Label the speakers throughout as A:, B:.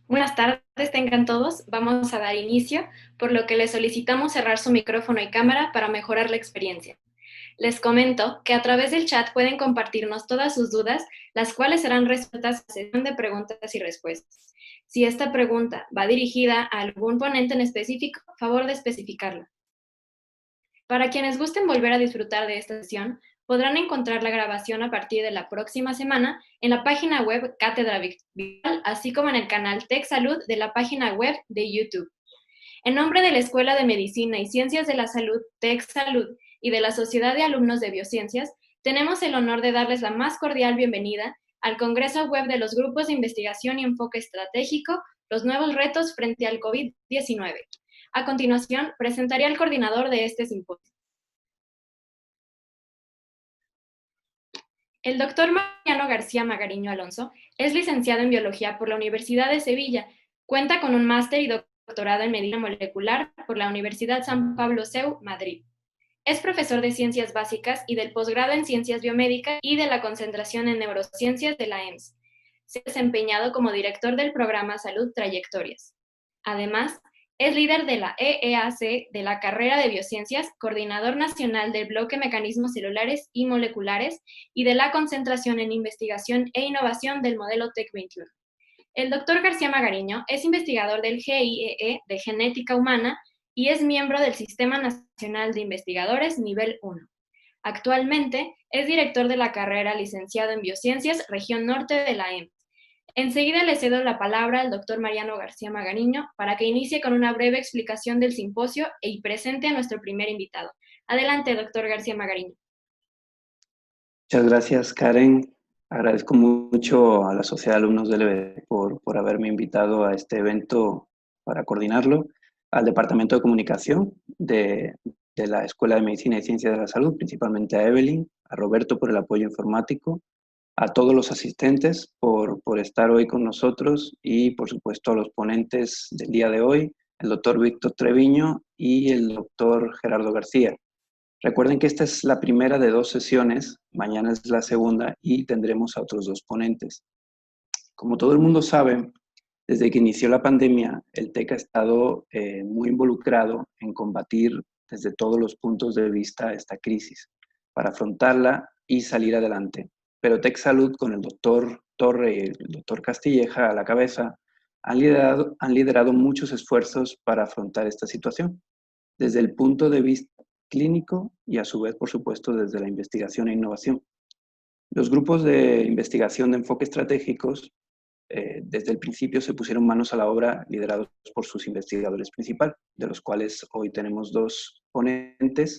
A: Buenas tardes, tengan todos. Vamos a dar inicio, por lo que les solicitamos cerrar su micrófono y cámara para mejorar la experiencia. Les comento que a través del chat pueden compartirnos todas sus dudas, las cuales serán resueltas en la sesión de preguntas y respuestas. Si esta pregunta va dirigida a algún ponente en específico, favor de especificarla. Para quienes gusten volver a disfrutar de esta sesión, podrán encontrar la grabación a partir de la próxima semana en la página web Cátedra Virtual, así como en el canal Tech Salud de la página web de YouTube. En nombre de la Escuela de Medicina y Ciencias de la Salud, Tech Salud, y de la Sociedad de Alumnos de Biociencias, tenemos el honor de darles la más cordial bienvenida al Congreso Web de los Grupos de Investigación y Enfoque Estratégico, los nuevos retos frente al COVID-19. A continuación, presentaré al coordinador de este simposio. El doctor Mariano García Magariño Alonso es licenciado en Biología por la Universidad de Sevilla, cuenta con un máster y doctorado en Medicina Molecular por la Universidad San Pablo CEU, Madrid. Es profesor de Ciencias Básicas y del posgrado en Ciencias Biomédicas y de la concentración en Neurociencias de la EMS. Se ha desempeñado como director del programa Salud Trayectorias. Además, es líder de la EEAC de la carrera de Biociencias, coordinador nacional del bloque Mecanismos Celulares y Moleculares y de la concentración en Investigación e Innovación del modelo TEC 21. El doctor García Magariño es investigador del GIEE de Genética Humana y es miembro del Sistema Nacional de Investigadores Nivel 1. Actualmente es director de la carrera licenciado en Biociencias, Región Norte de la EMS. Enseguida le cedo la palabra al doctor Mariano García Magariño para que inicie con una breve explicación del simposio y presente a nuestro primer invitado. Adelante, doctor García Magariño.
B: Muchas gracias, Karen. Agradezco mucho a la Sociedad de Alumnos del EBC por haberme invitado a este evento para coordinarlo, al Departamento de Comunicación de la Escuela de Medicina y Ciencias de la Salud, principalmente a Evelyn, a Roberto por el apoyo informático, a todos los asistentes por estar hoy con nosotros y, por supuesto, a los ponentes del día de hoy, el doctor Víctor Treviño y el doctor Gerardo García. Recuerden que esta es la primera de 2 sesiones, mañana es la segunda y tendremos a otros 2 ponentes. Como todo el mundo sabe, desde que inició la pandemia, el TEC ha estado muy involucrado en combatir desde todos los puntos de vista esta crisis, para afrontarla y salir adelante. Pero TEC Salud, con el doctor Torre y el doctor Castilleja a la cabeza, han liderado muchos esfuerzos para afrontar esta situación, desde el punto de vista clínico y a su vez, por supuesto, desde la investigación e innovación. Los grupos de investigación de enfoque estratégicos desde el principio se pusieron manos a la obra liderados por sus investigadores principales, de los cuales hoy tenemos 2 ponentes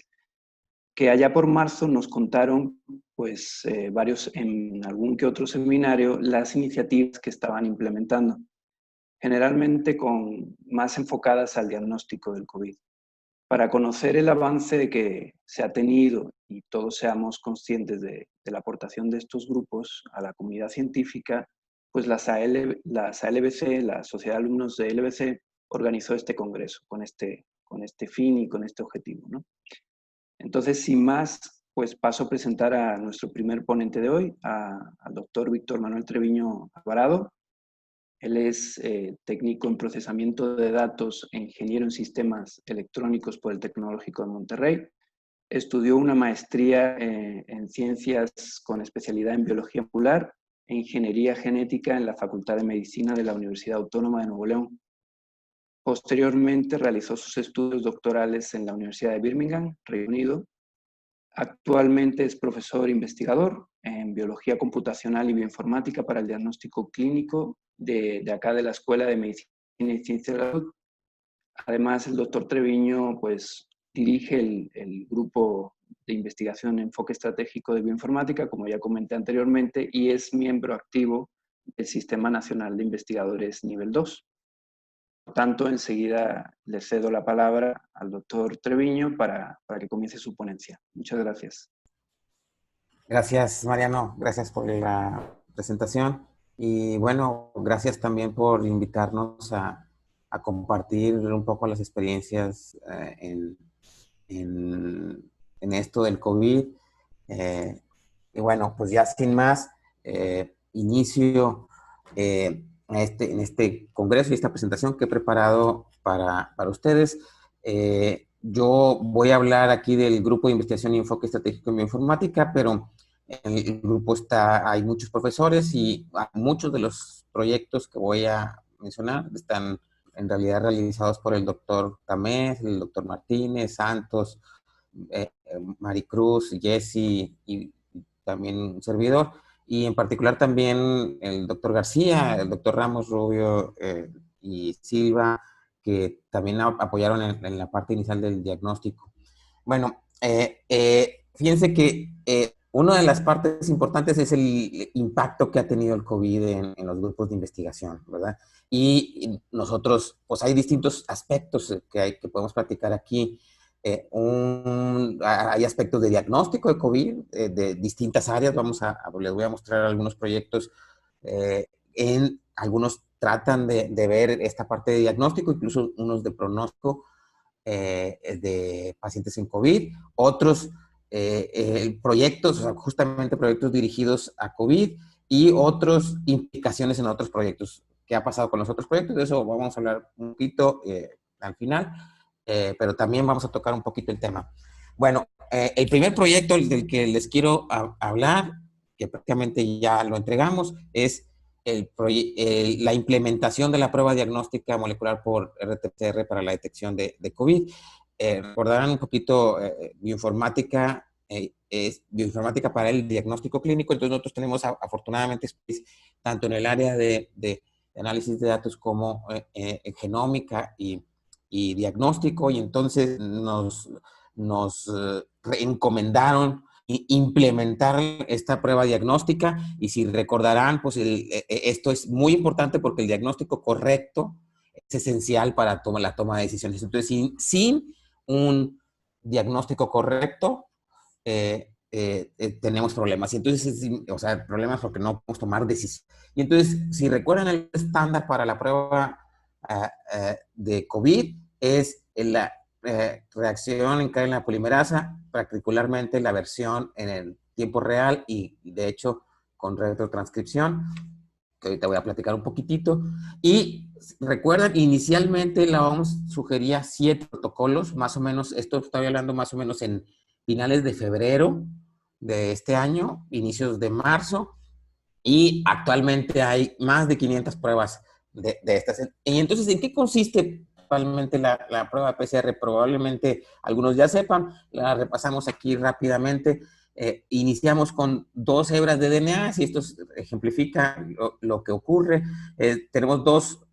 B: que allá por marzo nos contaron, pues varios en algún que otro seminario, las iniciativas que estaban implementando, generalmente más enfocadas al diagnóstico del COVID. Para conocer el avance que se ha tenido y todos seamos conscientes de la aportación de estos grupos a la comunidad científica, pues las ALBC, la Sociedad de Alumnos de LBC, organizó este congreso con este fin y con este objetivo, ¿no? Entonces, sin más, pues paso a presentar a nuestro primer ponente de hoy, al doctor Víctor Manuel Treviño Alvarado. Él es técnico en procesamiento de datos e ingeniero en sistemas electrónicos por el Tecnológico de Monterrey. Estudió una maestría en ciencias con especialidad en biología molecular e ingeniería genética en la Facultad de Medicina de la Universidad Autónoma de Nuevo León. Posteriormente realizó sus estudios doctorales en la Universidad de Birmingham, Reino Unido. Actualmente es profesor investigador en biología computacional y bioinformática para el diagnóstico clínico de acá de la Escuela de Medicina y Ciencias de la Salud. Además, el doctor Treviño pues, dirige el grupo de investigación enfoque estratégico de bioinformática, como ya comenté anteriormente, y es miembro activo del Sistema Nacional de Investigadores Nivel 2. Por tanto, enseguida le cedo la palabra al doctor Treviño para que comience su ponencia. Muchas gracias.
C: Gracias, Mariano. Gracias por la presentación. Y bueno, gracias también por invitarnos a compartir un poco las experiencias en esto del COVID. Y bueno, pues ya sin más, inicio. en este congreso y esta presentación que he preparado para ustedes. Yo voy a hablar aquí del Grupo de Investigación y Enfoque Estratégico en Bioinformática, pero en el grupo hay muchos profesores y muchos de los proyectos que voy a mencionar están en realidad realizados por el doctor Tamés, el doctor Martínez, Santos, Maricruz, Jesse y también un servidor. Y en particular también el doctor García, el doctor Ramos Rubio y Silva, que también apoyaron en la parte inicial del diagnóstico. Bueno, fíjense que una de las partes importantes es el impacto que ha tenido el COVID en los grupos de investigación, ¿verdad? Y nosotros, pues hay distintos aspectos que podemos platicar aquí. Hay aspectos de diagnóstico de COVID, de distintas áreas. Les voy a mostrar algunos proyectos. Algunos tratan de ver esta parte de diagnóstico, incluso unos de pronóstico de pacientes en COVID. Otros proyectos, o sea, justamente proyectos dirigidos a COVID y otras implicaciones en otros proyectos. ¿Qué ha pasado con los otros proyectos? De eso vamos a hablar un poquito al final. Pero también vamos a tocar un poquito el tema. Bueno, el primer proyecto del que les quiero hablar, que prácticamente ya lo entregamos, es la implementación de la prueba diagnóstica molecular por RT-PCR para la detección de COVID. Recordarán un poquito, bioinformática es bioinformática para el diagnóstico clínico. Entonces nosotros tenemos afortunadamente tanto en el área de análisis de datos como genómica y diagnóstico, y entonces nos encomendaron implementar esta prueba diagnóstica. Y si recordarán, pues esto es muy importante porque el diagnóstico correcto es esencial para la toma de decisiones. Entonces, sin un diagnóstico correcto, tenemos problemas. Y entonces, o sea, problemas porque no podemos tomar decisiones. Y entonces, si recuerdan, el estándar para la prueba de COVID es la reacción en cadena polimerasa, particularmente la versión en el tiempo real y de hecho con retrotranscripción, que ahorita voy a platicar un poquitito. Y recuerdan, inicialmente la OMS sugería 7 protocolos, más o menos, esto estoy hablando más o menos en finales de febrero de este año, inicios de marzo, y actualmente hay más de 500 pruebas de estas. Y entonces, ¿en qué consiste actualmente la prueba PCR? Probablemente algunos ya sepan, la repasamos aquí rápidamente. Iniciamos con 2 hebras de DNA, si esto ejemplifica lo que ocurre. Tenemos 2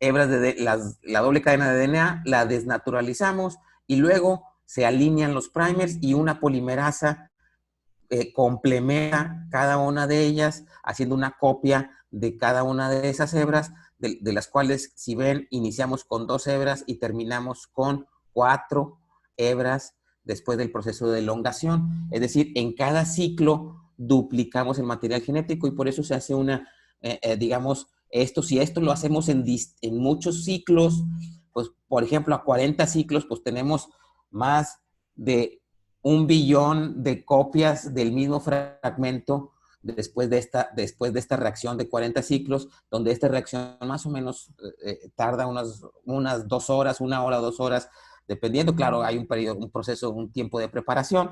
C: hebras de la doble cadena de DNA, la desnaturalizamos y luego se alinean los primers y una polimerasa complementa cada una de ellas, haciendo una copia de cada una de esas hebras, de las cuales, si ven, iniciamos con 2 hebras y terminamos con 4 hebras después del proceso de elongación. Es decir, en cada ciclo duplicamos el material genético y por eso se hace digamos, si esto lo hacemos en muchos ciclos, pues, por ejemplo, a 40 ciclos, pues tenemos más de 1 billón de copias del mismo fragmento después de esta reacción de 40 ciclos, donde esta reacción más o menos tarda unas 2 horas, 1 hora, 2 horas, dependiendo. Claro, hay un proceso, un tiempo de preparación.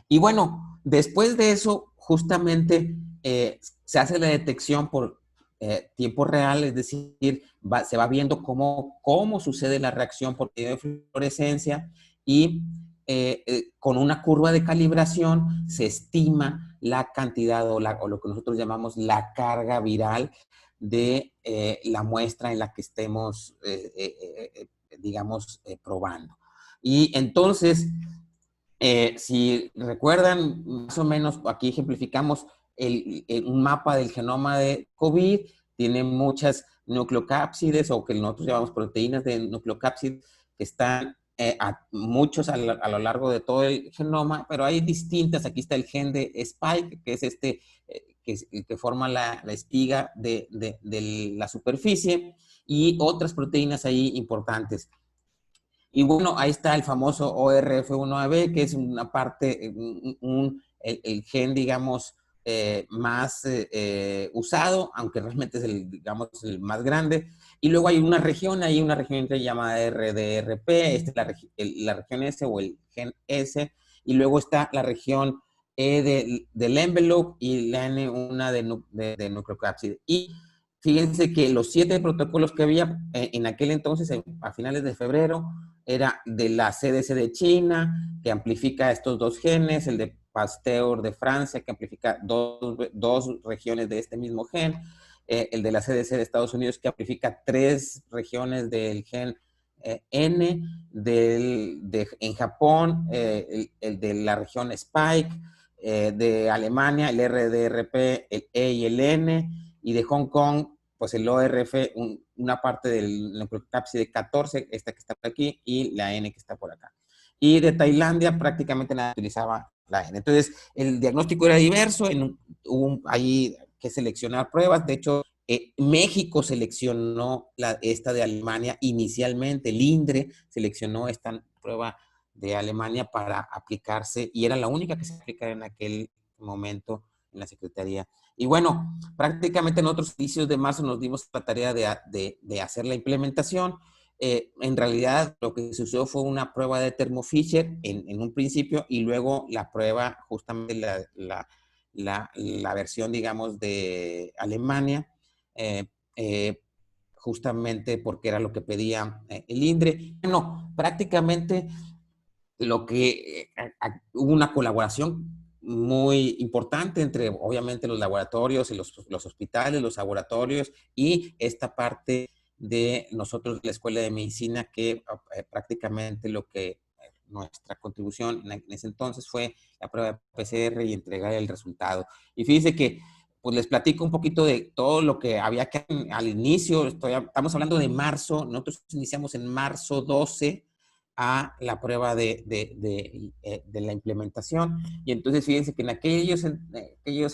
C: Y bueno, después de eso, justamente se hace la detección por tiempo real, es decir, se va viendo cómo sucede la reacción por medio de fluorescencia y con una curva de calibración se estima la cantidad o lo que nosotros llamamos la carga viral de la muestra en la que estemos, digamos, probando. Y entonces, si recuerdan, más o menos aquí ejemplificamos un mapa del genoma de COVID. Tiene muchas nucleocápsides, o que nosotros llamamos proteínas de nucleocápsides, que están muchos a lo largo de todo el genoma, pero hay distintas. Aquí está el gen de Spike, que es que forma la espiga de la superficie, y otras proteínas ahí importantes. Y bueno, ahí está el famoso ORF1AB, que es una parte, el gen, digamos, más usado, aunque realmente es el, digamos, el más grande. Y luego hay una región que se llama RDRP, esta es la región S o el gen S, y luego está la región E del envelope y la N una de nucleocápside. Y fíjense que los 7 protocolos que había en aquel entonces, a finales de febrero, era de la CDC de China, que amplifica estos 2 genes, el de Pasteur de Francia, que amplifica dos regiones de este mismo gen, el de la CDC de Estados Unidos, que amplifica 3 regiones del gen N, en Japón, el de la región Spike, de Alemania, el RDRP, el E y el N, y de Hong Kong, pues el ORF, una parte del nucleocápside 14, esta que está por aquí, y la N que está por acá. Y de Tailandia prácticamente nada utilizaba la N. Entonces, el diagnóstico era diverso, hubo ahí que seleccionar pruebas. De hecho, México seleccionó esta de Alemania inicialmente, el INDRE seleccionó esta prueba de Alemania para aplicarse, y era la única que se aplicaba en aquel momento en la Secretaría. Y bueno, prácticamente en otros inicios de marzo nos dimos la tarea de hacer la implementación. En realidad lo que sucedió fue una prueba de Thermo Fisher en un principio, y luego la prueba, justamente la versión, digamos, de Alemania, justamente porque era lo que pedía el INDRE. Bueno, prácticamente hubo una colaboración muy importante entre, obviamente, los laboratorios y los hospitales, los laboratorios, y esta parte de nosotros, la Escuela de Medicina, que prácticamente nuestra contribución en ese entonces fue la prueba de PCR y entregar el resultado. Y fíjense que, pues les platico un poquito de todo lo que había que al inicio. Estamos hablando de marzo, nosotros iniciamos en marzo 12 a la prueba de la implementación. Y entonces fíjense que en aquellos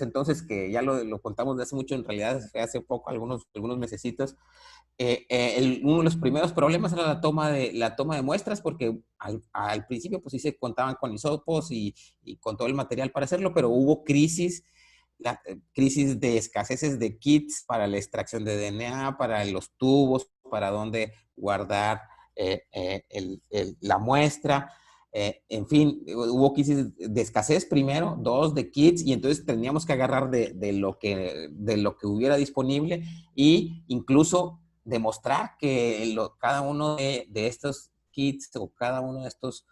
C: entonces, que ya lo contamos de hace mucho, en realidad hace poco, algunos mesecitos, uno de los primeros problemas era la toma de muestras, porque al principio pues sí se contaban con hisopos y con todo el material para hacerlo, pero hubo crisis de escaseces de kits para la extracción de DNA, para los tubos, para dónde guardar la muestra. En fin, hubo crisis de escasez primero, 2 de kits, y entonces teníamos que agarrar de lo que hubiera disponible, y incluso demostrar que cada uno de estos kits o cada uno de estos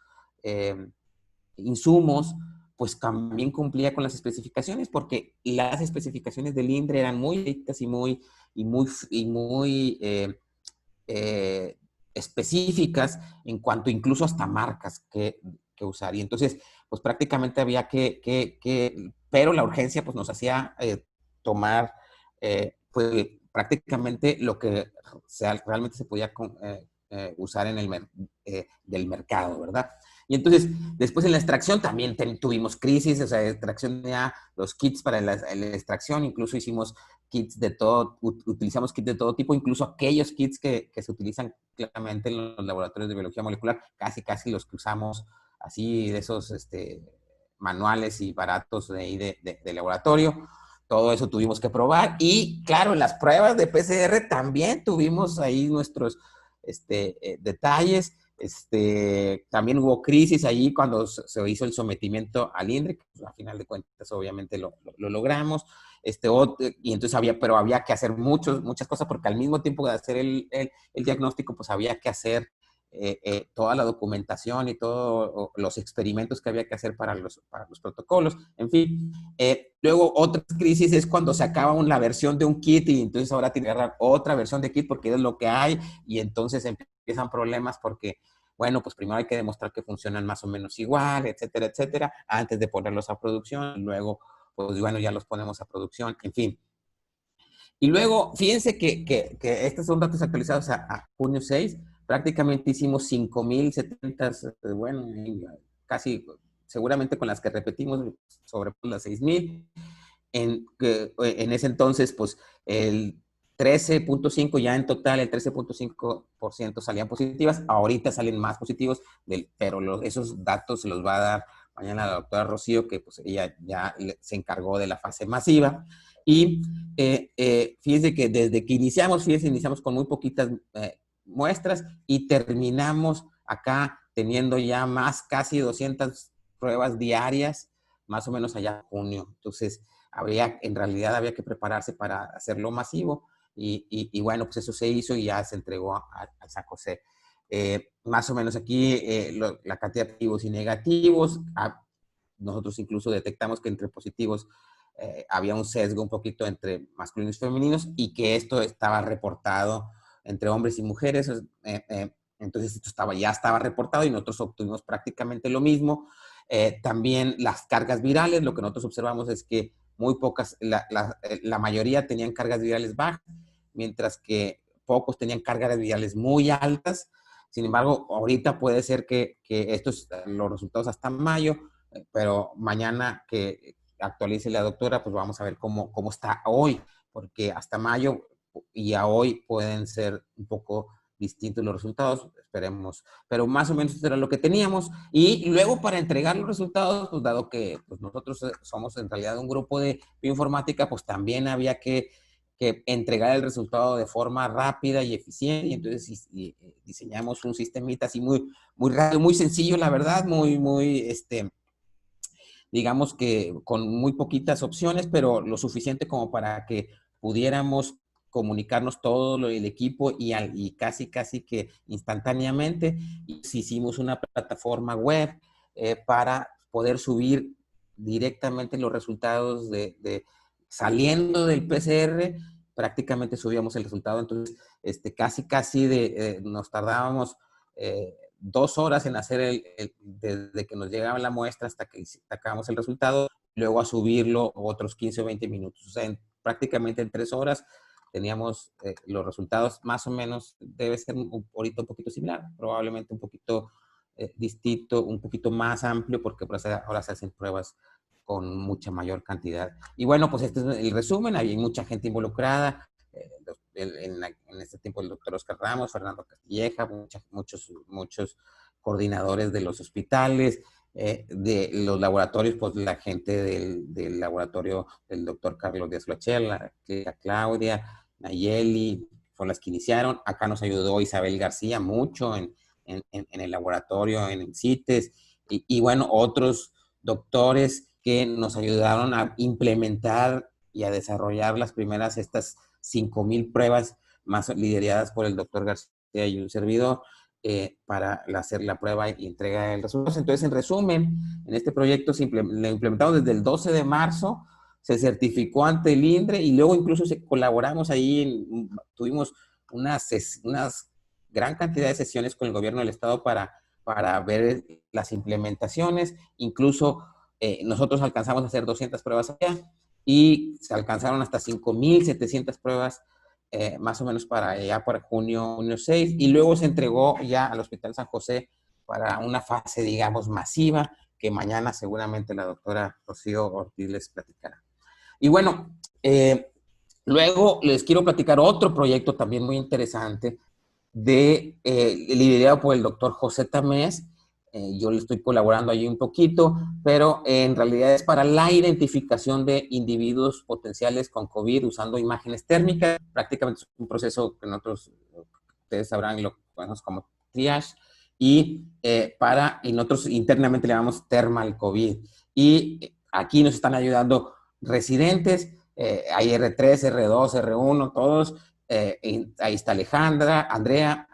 C: insumos pues también cumplía con las especificaciones, porque las especificaciones del INDRE eran muy dictas y muy específicas en cuanto incluso hasta marcas que usar. Y entonces, pues prácticamente había pero la urgencia pues nos hacía tomar pues prácticamente lo que realmente se podía usar del mercado, ¿verdad? Y entonces, después en la extracción también tuvimos crisis, o sea, extracción ya, los kits para la extracción, incluso hicimos utilizamos kits de todo tipo, incluso aquellos kits que se utilizan claramente en los laboratorios de biología molecular, casi los que usamos así, de esos manuales y baratos de laboratorio. Todo eso tuvimos que probar, y claro, en las pruebas de PCR también tuvimos ahí nuestros detalles. También hubo crisis ahí cuando se hizo el sometimiento al INDRE, que pues, a final de cuentas obviamente lo logramos. Y entonces había que hacer muchas cosas, porque al mismo tiempo de hacer el diagnóstico, pues había que hacer toda la documentación y todos los experimentos que había que hacer para los protocolos. En fin, luego otra crisis es cuando se acaba la versión de un kit, y entonces ahora tiene que agarrar otra versión de kit porque es lo que hay, y entonces empiezan problemas porque, bueno, pues primero hay que demostrar que funcionan más o menos igual, etcétera, etcétera, antes de ponerlos a producción. Y luego, pues bueno, ya los ponemos a producción, en fin. Y luego, fíjense que estos son datos actualizados a junio 6. Prácticamente hicimos 5,070, bueno, casi seguramente con las que repetimos sobre las 6,000. En ese entonces, pues el 13.5 ya en total, el 13.5% salían positivas. Ahorita salen más positivos, pero esos datos se los va a dar mañana la doctora Rocío, que pues ella ya se encargó de la fase masiva. Y fíjense que desde que iniciamos con muy poquitas muestras y terminamos acá teniendo ya casi 200 pruebas diarias, más o menos allá en junio. Entonces, en realidad había que prepararse para hacerlo masivo y bueno, pues eso se hizo y ya se entregó a San José. Más o menos aquí la cantidad de positivos y negativos, nosotros incluso detectamos que entre positivos había un sesgo un poquito entre masculinos y femeninos y que esto estaba reportado entre hombres y mujeres. Entonces esto ya estaba reportado y nosotros obtuvimos prácticamente lo mismo. También las cargas virales, lo que nosotros observamos es que muy pocas, la mayoría tenían cargas virales bajas, mientras que pocos tenían cargas virales muy altas. Sin embargo, ahorita puede ser que estos, los resultados hasta mayo, pero mañana que actualice la doctora, pues vamos a ver cómo está hoy, porque hasta mayo y a hoy pueden ser un poco distintos los resultados, esperemos, pero más o menos eso era lo que teníamos. Y luego para entregar los resultados, pues dado que pues nosotros somos en realidad un grupo de bioinformática, pues también había que entregar el resultado de forma rápida y eficiente, y entonces diseñamos un sistemita así muy sencillo, la verdad, digamos que con muy poquitas opciones, pero lo suficiente como para que pudiéramos comunicarnos todo el equipo y casi que instantáneamente. Y hicimos una plataforma web para poder subir directamente los resultados saliendo del PCR, prácticamente subíamos el resultado. Entonces, casi nos tardábamos 2 horas en hacer desde que nos llegaba la muestra hasta que sacábamos el resultado, luego a subirlo otros 15 o 20 minutos. O sea, prácticamente en 3 horas teníamos los resultados más o menos, debe ser ahorita un poquito similar, probablemente un poquito distinto, un poquito más amplio, porque ahora se hacen pruebas con mucha mayor cantidad. Y bueno, pues este es el resumen, hay mucha gente involucrada, en este tiempo el doctor Oscar Ramos, Fernando Castilleja, muchos coordinadores de los hospitales, de los laboratorios, pues la gente del laboratorio del doctor Carlos Díaz Flochel, la Claudia, Nayeli, fueron las que iniciaron. Acá nos ayudó Isabel García mucho en el laboratorio, en CITES, y bueno, otros doctores que nos ayudaron a implementar y a desarrollar las primeras, estas 5,000 pruebas más lideradas por el doctor García y un servidor para hacer la prueba y entrega de resultados. Entonces, en resumen, en este proyecto lo implementamos desde el 12 de marzo, se certificó ante el INDRE y luego incluso colaboramos ahí, tuvimos unas gran cantidad de sesiones con el gobierno del estado para ver las implementaciones. Incluso nosotros alcanzamos a hacer 200 pruebas allá y se alcanzaron hasta 5,700 pruebas más o menos para junio 6, y luego se entregó ya al Hospital San José para una fase, digamos, masiva, que mañana seguramente la doctora Rocío Ortiz les platicará. Y bueno, luego les quiero platicar otro proyecto también muy interesante liderado por el doctor José Tamés. Yo le estoy colaborando allí un poquito, pero en realidad es para la identificación de individuos potenciales con COVID usando imágenes térmicas. Prácticamente es un proceso que ustedes sabrán, lo conocemos como triage, y nosotros internamente le llamamos thermal COVID. Y aquí nos están ayudando residentes, hay R3, R2, R1, todos. Ahí está Alejandra, Andrea,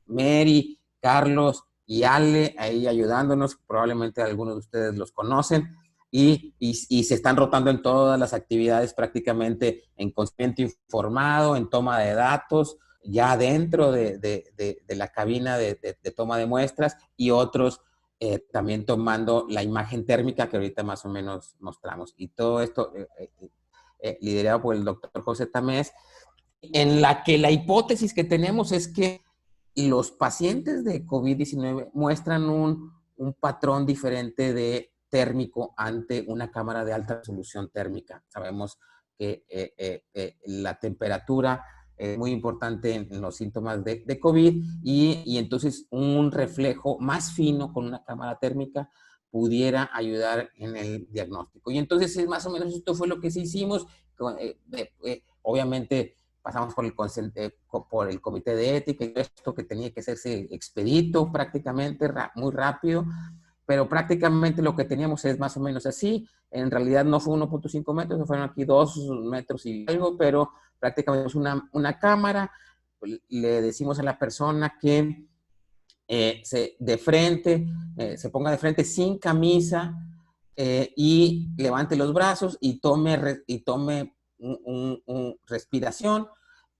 C: Mary, Carlos y Ale ahí ayudándonos. Probablemente algunos de ustedes los conocen. Y se están rotando en todas las actividades, prácticamente en consciente informado, en toma de datos, ya dentro de la cabina de toma de muestras, y otros también tomando la imagen térmica que ahorita más o menos mostramos. Y todo esto liderado por el doctor José Tamés, en la que la hipótesis que tenemos es que los pacientes de COVID-19 muestran un patrón diferente de térmico ante una cámara de alta resolución térmica. Sabemos que la temperatura es muy importante en los síntomas de COVID, y entonces un reflejo más fino con una cámara térmica pudiera ayudar en el diagnóstico. Y entonces más o menos esto fue lo que sí hicimos. Obviamente pasamos por el comité de ética y esto que tenía que hacerse expedito prácticamente, muy rápido, pero prácticamente lo que teníamos es más o menos así. En realidad no fue 1.5 metros, fueron aquí 2 metros y algo, pero prácticamente es una cámara. Le decimos a la persona que se ponga de frente sin camisa y levante los brazos y tome respiración,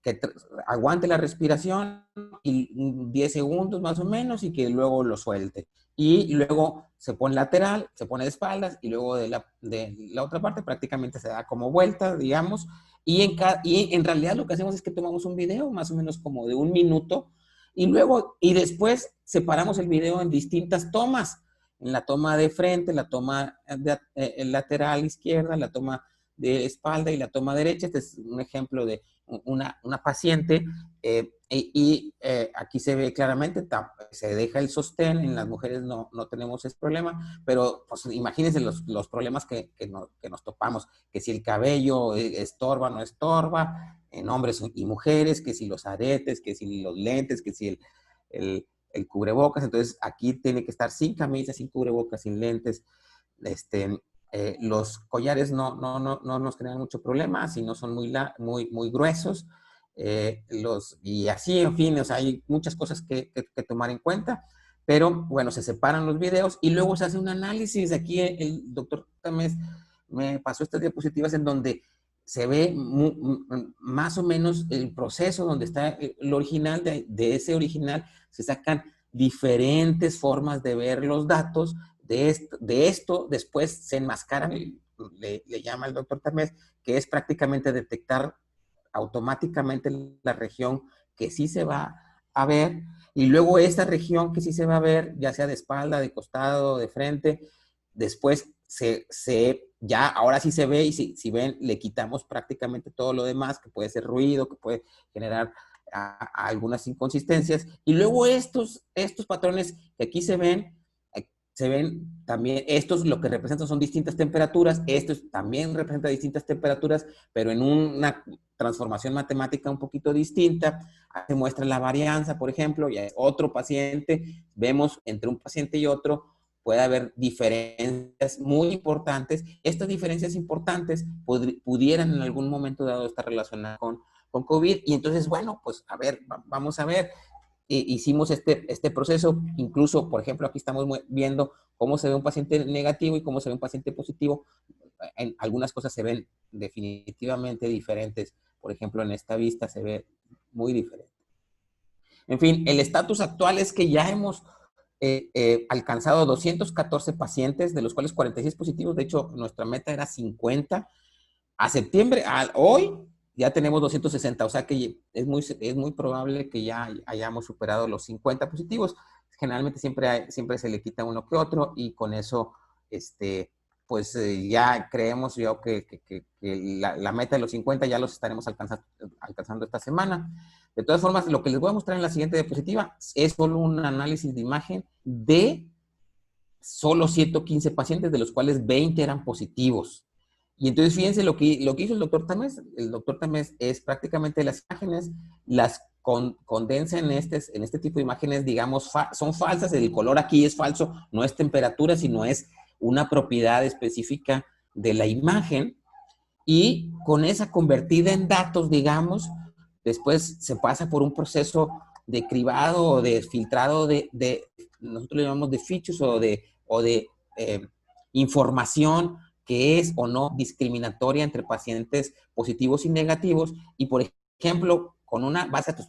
C: que aguante la respiración y 10 segundos más o menos y que luego lo suelte. Y luego se pone lateral, se pone de espaldas y luego de la otra parte prácticamente se da como vuelta, digamos. Y en realidad lo que hacemos es que tomamos un video más o menos como de 1 minuto y después separamos el video en distintas tomas. En la toma de frente, la toma lateral izquierda, la toma de espalda y la toma derecha. Este es un ejemplo de una paciente aquí se ve claramente, se deja el sostén, en las mujeres no tenemos ese problema, pero pues, imagínense los problemas que nos topamos, que si el cabello estorba o no estorba, en hombres y mujeres, que si los aretes, que si los lentes, que si el cubrebocas. Entonces aquí tiene que estar sin camisa, sin cubrebocas, sin lentes. Los collares no nos crean mucho problema si no son muy gruesos. Y así, en fin, o sea, hay muchas cosas que tomar en cuenta, pero bueno, se separan los videos y luego se hace un análisis. Aquí el doctor Tamés me pasó estas diapositivas en donde se ve más o menos el proceso donde está el original, de ese original se sacan diferentes formas de ver los datos. De esto después se enmascaran, le llama el doctor Tamés, que es prácticamente detectar automáticamente la región que sí se va a ver, y luego esta región que sí se va a ver, ya sea de espalda, de costado, de frente, después ya ahora sí se ve, y si ven, le quitamos prácticamente todo lo demás, que puede ser ruido, que puede generar algunas inconsistencias, y luego estos patrones que aquí se ven también, estos lo que representan son distintas temperaturas, estos también representan distintas temperaturas, pero en una transformación matemática un poquito distinta. Se muestra la varianza, por ejemplo, y hay otro paciente, vemos entre un paciente y otro, puede haber diferencias muy importantes. Estas diferencias importantes pudieran en algún momento dado estar relacionadas con COVID, y entonces, bueno, pues a ver, vamos a ver. Hicimos este proceso, incluso, por ejemplo, aquí estamos viendo cómo se ve un paciente negativo y cómo se ve un paciente positivo. En algunas cosas se ven definitivamente diferentes. Por ejemplo, en esta vista se ve muy diferente. En fin, el estatus actual es que ya hemos alcanzado 214 pacientes, de los cuales 46 positivos. De hecho, nuestra meta era 50. A septiembre, hoy, ya tenemos 260, o sea que es muy probable que ya hayamos superado los 50 positivos. Generalmente siempre se le quita uno que otro, y con eso, pues ya creemos yo que la meta de los 50 ya los estaremos alcanzando esta semana. De todas formas, lo que les voy a mostrar en la siguiente diapositiva es solo un análisis de imagen de solo 115 pacientes, de los cuales 20 eran positivos. Y entonces fíjense lo que hizo el doctor Tamés. El doctor Tamés es prácticamente las imágenes, las condensa en este tipo de imágenes, digamos, son falsas. El color aquí es falso, no es temperatura, sino es una propiedad específica de la imagen. Y con esa convertida en datos, digamos, después se pasa por un proceso de cribado o de filtrado nosotros le llamamos de features o de información que es o no discriminatoria entre pacientes positivos y negativos. Y, por ejemplo, con una base de datos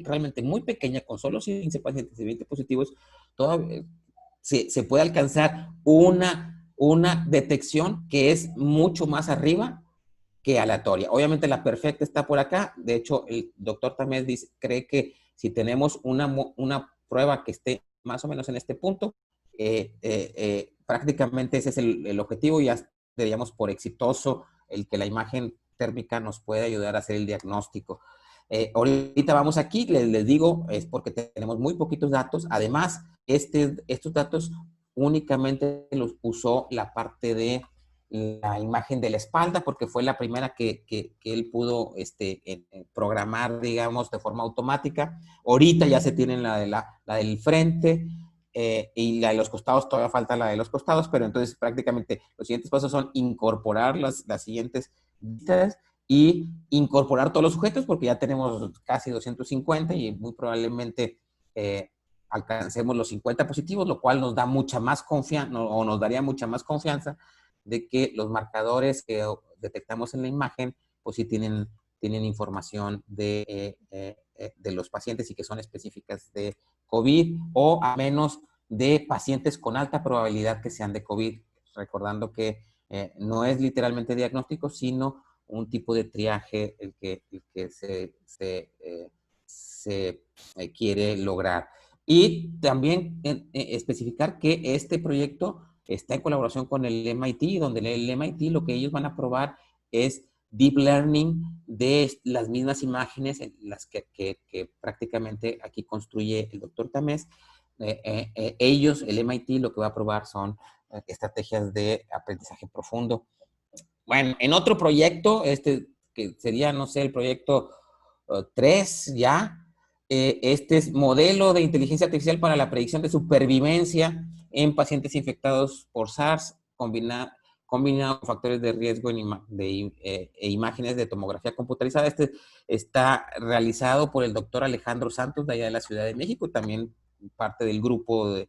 C: realmente muy pequeña, con solo 15 pacientes y 20 positivos, todavía se puede alcanzar una detección que es mucho más arriba que aleatoria. Obviamente la perfecta está por acá. De hecho, el doctor también cree que si tenemos una prueba que esté más o menos en este punto, prácticamente ese es el objetivo. Ya diríamos por exitoso el que la imagen térmica nos puede ayudar a hacer el diagnóstico. Ahorita vamos aquí, les digo, es porque tenemos muy poquitos datos. Además, estos datos únicamente usó la parte de la imagen de la espalda, porque fue la primera que él pudo programar, digamos, de forma automática. Ahorita ya se tienen la del frente, y la de los costados, todavía falta la de los costados, pero entonces prácticamente los siguientes pasos son incorporar las siguientes vistas y incorporar todos los sujetos, porque ya tenemos casi 250 y muy probablemente alcancemos los 50 positivos, lo cual nos da mucha más confianza, o nos daría mucha más confianza de que los marcadores que detectamos en la imagen, pues sí tienen información de los pacientes y que son específicas de COVID, o a menos de pacientes con alta probabilidad que sean de COVID, recordando que no es literalmente diagnóstico, sino un tipo de triaje el que se quiere lograr. Y también especificar que este proyecto está en colaboración con el MIT, donde el MIT lo que ellos van a probar es deep learning de las mismas imágenes en las que prácticamente aquí construye el doctor Tamés. Ellos, el MIT, lo que va a probar son estrategias de aprendizaje profundo. Bueno, en otro proyecto, que sería, no sé, el proyecto 3 ya, este es modelo de inteligencia artificial para la predicción de supervivencia en pacientes infectados por SARS, combinado con factores de riesgo e imágenes de tomografía computarizada. Este está realizado por el doctor Alejandro Santos, de allá de la Ciudad de México, también parte del grupo de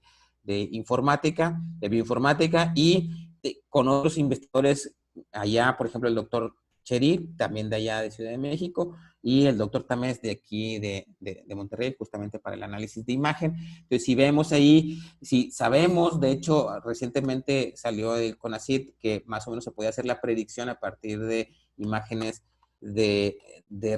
C: informática, de bioinformática, y con otros investigadores allá, por ejemplo, el doctor Cherif, también de allá de Ciudad de México, y el doctor Tamés de aquí de Monterrey, justamente para el análisis de imagen. Entonces, si vemos ahí, si sabemos, de hecho, recientemente salió el CONACYT que más o menos se podía hacer la predicción a partir de imágenes de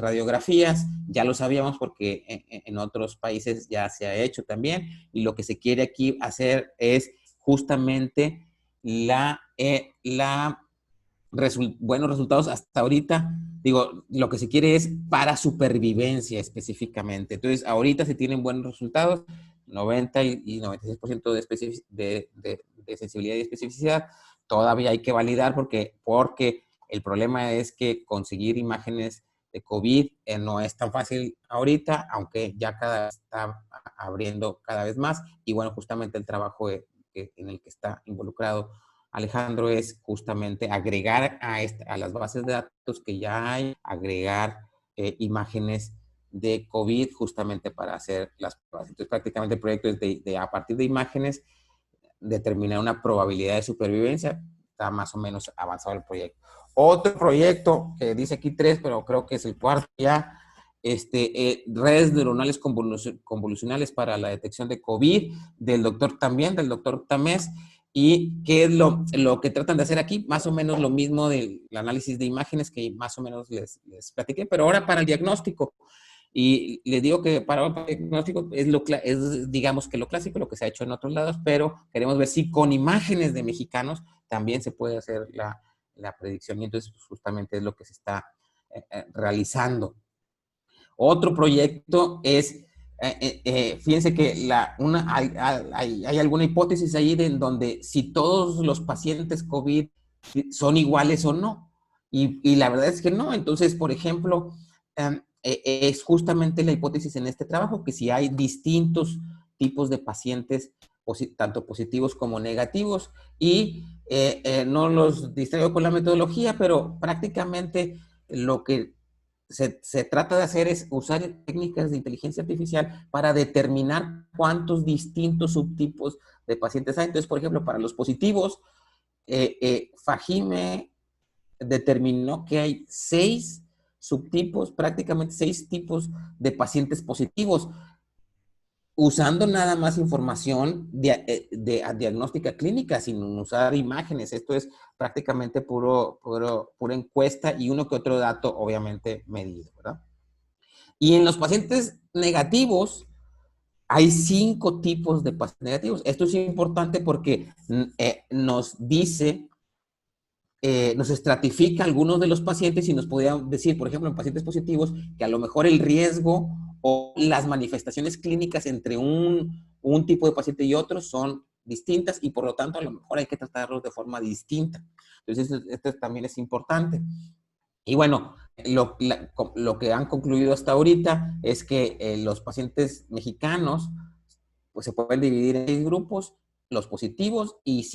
C: radiografías, ya lo sabíamos porque en otros países ya se ha hecho también, y lo que se quiere aquí hacer es justamente buenos resultados hasta ahorita. Digo, lo que se quiere es para supervivencia específicamente. Entonces, ahorita se tienen buenos resultados, 90 y 96% de sensibilidad y especificidad. Todavía hay que validar porque el problema es que conseguir imágenes de COVID no es tan fácil ahorita, aunque ya cada vez está abriendo cada vez más. Y bueno, justamente el trabajo en el que está involucrado Alejandro es justamente agregar a las bases de datos que ya hay, agregar imágenes de COVID justamente para hacer las pruebas. Entonces, prácticamente el proyecto es a partir de imágenes, determinar una probabilidad de supervivencia. Está más o menos avanzado el proyecto. Otro proyecto que dice aquí 3, pero creo que es el cuarto ya, redes neuronales convolucionales para la detección de COVID, del doctor Tamés. ¿Y qué es lo que tratan de hacer aquí? Más o menos lo mismo del análisis de imágenes que más o menos les platiqué, pero ahora para el diagnóstico. Y les digo que para el diagnóstico es, digamos que lo clásico, lo que se ha hecho en otros lados, pero queremos ver si con imágenes de mexicanos también se puede hacer la predicción, y entonces pues, justamente es lo que se está realizando. Otro proyecto es, fíjense que hay alguna hipótesis ahí en donde si todos los pacientes COVID son iguales o no. Y la verdad es que no. Entonces, por ejemplo, es justamente la hipótesis en este trabajo, que si hay distintos tipos de pacientes, tanto positivos como negativos, y no los distraigo con la metodología, pero prácticamente lo que se trata de hacer es usar técnicas de inteligencia artificial para determinar cuántos distintos subtipos de pacientes hay. Entonces, por ejemplo, para los positivos, Fajime determinó que hay 6 subtipos, prácticamente 6 tipos de pacientes positivos, usando nada más información diagnóstica clínica, sin usar imágenes. Esto es prácticamente pura encuesta y uno que otro dato, obviamente, medido, ¿verdad? Y en los pacientes negativos, hay 5 tipos de pacientes negativos. Esto es importante porque nos dice, nos estratifica algunos de los pacientes y nos podría decir, por ejemplo, en pacientes positivos, que a lo mejor el riesgo o las manifestaciones clínicas entre un tipo de paciente y otro son distintas y por lo tanto a lo mejor hay que tratarlos de forma distinta. Entonces, esto también es importante. Y bueno, lo que han concluido hasta ahorita es que los pacientes mexicanos pues, se pueden dividir en 6 grupos, los positivos y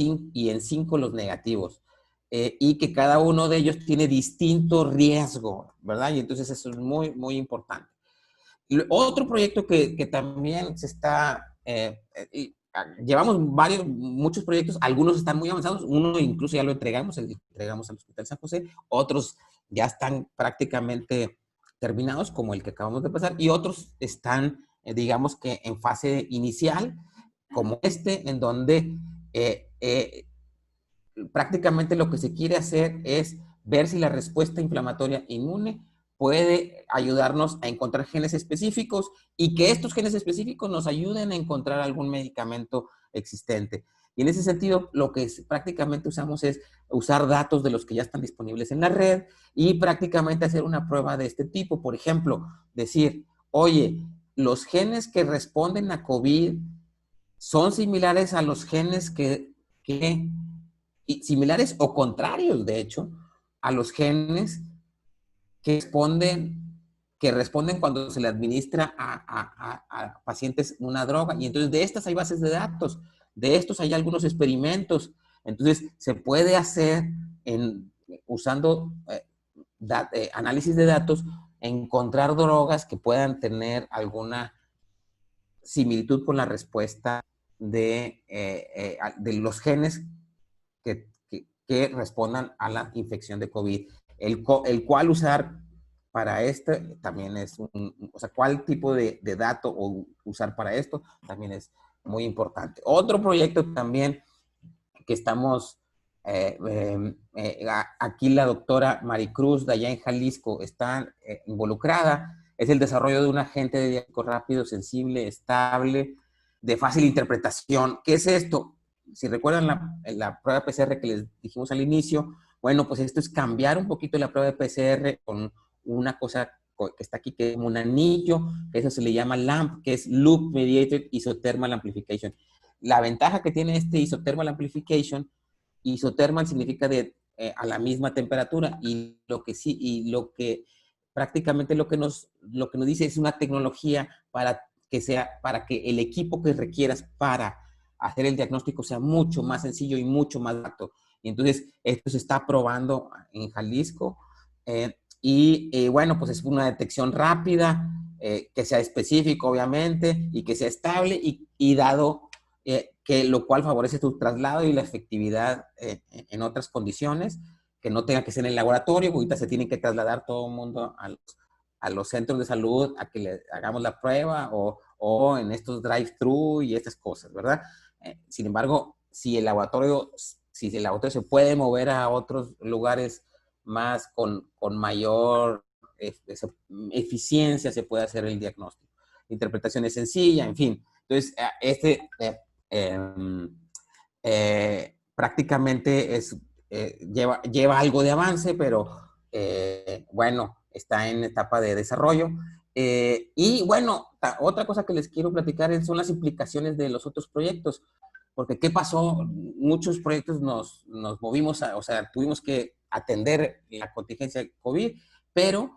C: en 5 los negativos. Y que cada uno de ellos tiene distinto riesgo, ¿verdad? Y entonces eso es muy, muy importante. Otro proyecto que también se está, llevamos muchos proyectos, algunos están muy avanzados, uno incluso ya lo entregamos al Hospital San José, otros ya están prácticamente terminados, como el que acabamos de pasar, y otros están, digamos que en fase inicial, como en donde prácticamente lo que se quiere hacer es ver si la respuesta inflamatoria inmune puede ayudarnos a encontrar genes específicos y que estos genes específicos nos ayuden a encontrar algún medicamento existente. Y en ese sentido, lo que prácticamente usamos es usar datos de los que ya están disponibles en la red y prácticamente hacer una prueba de este tipo. Por ejemplo, decir, oye, los genes que responden a COVID son similares a los genes similares o contrarios, de hecho, a los genes que responden cuando se le administra a pacientes una droga. Y entonces de estas hay bases de datos, de estos hay algunos experimentos. Entonces se puede hacer usando análisis de datos, encontrar drogas que puedan tener alguna similitud con la respuesta de los genes que respondan a la infección de COVID. El cual usar para también es o sea, cuál tipo de dato usar para esto también es muy importante. Otro proyecto también que estamos, aquí la doctora Maricruz de allá en Jalisco está involucrada, es el desarrollo de un agente de diagnóstico rápido, sensible, estable, de fácil interpretación. ¿Qué es esto? Si recuerdan la prueba PCR que les dijimos al inicio, bueno, pues esto es cambiar un poquito la prueba de PCR con una cosa que está aquí, que es como un anillo, que eso se le llama LAMP, que es Loop Mediated Isothermal Amplification. La ventaja que tiene este Isothermal Amplification, isothermal significa a la misma temperatura, y lo que prácticamente lo que nos dice es una tecnología para que el equipo que requieras para hacer el diagnóstico sea mucho más sencillo y mucho más barato. Y entonces esto se está probando en Jalisco bueno, pues es una detección rápida, que sea específico obviamente y que sea estable y dado que lo cual favorece tu traslado y la efectividad en otras condiciones, que no tenga que ser en el laboratorio, porque ahorita se tiene que trasladar todo el mundo a los centros de salud a que le hagamos la prueba o en estos drive-thru y estas cosas, ¿verdad? Sin embargo, si el laboratorio se puede mover a otros lugares más con mayor eficiencia, se puede hacer el diagnóstico. La interpretación es sencilla, en fin. Entonces, prácticamente lleva algo de avance, pero bueno, está en etapa de desarrollo. Y bueno, otra cosa que les quiero platicar son las implicaciones de los otros proyectos, porque ¿qué pasó? Muchos proyectos nos movimos, o sea, tuvimos que atender la contingencia de COVID, pero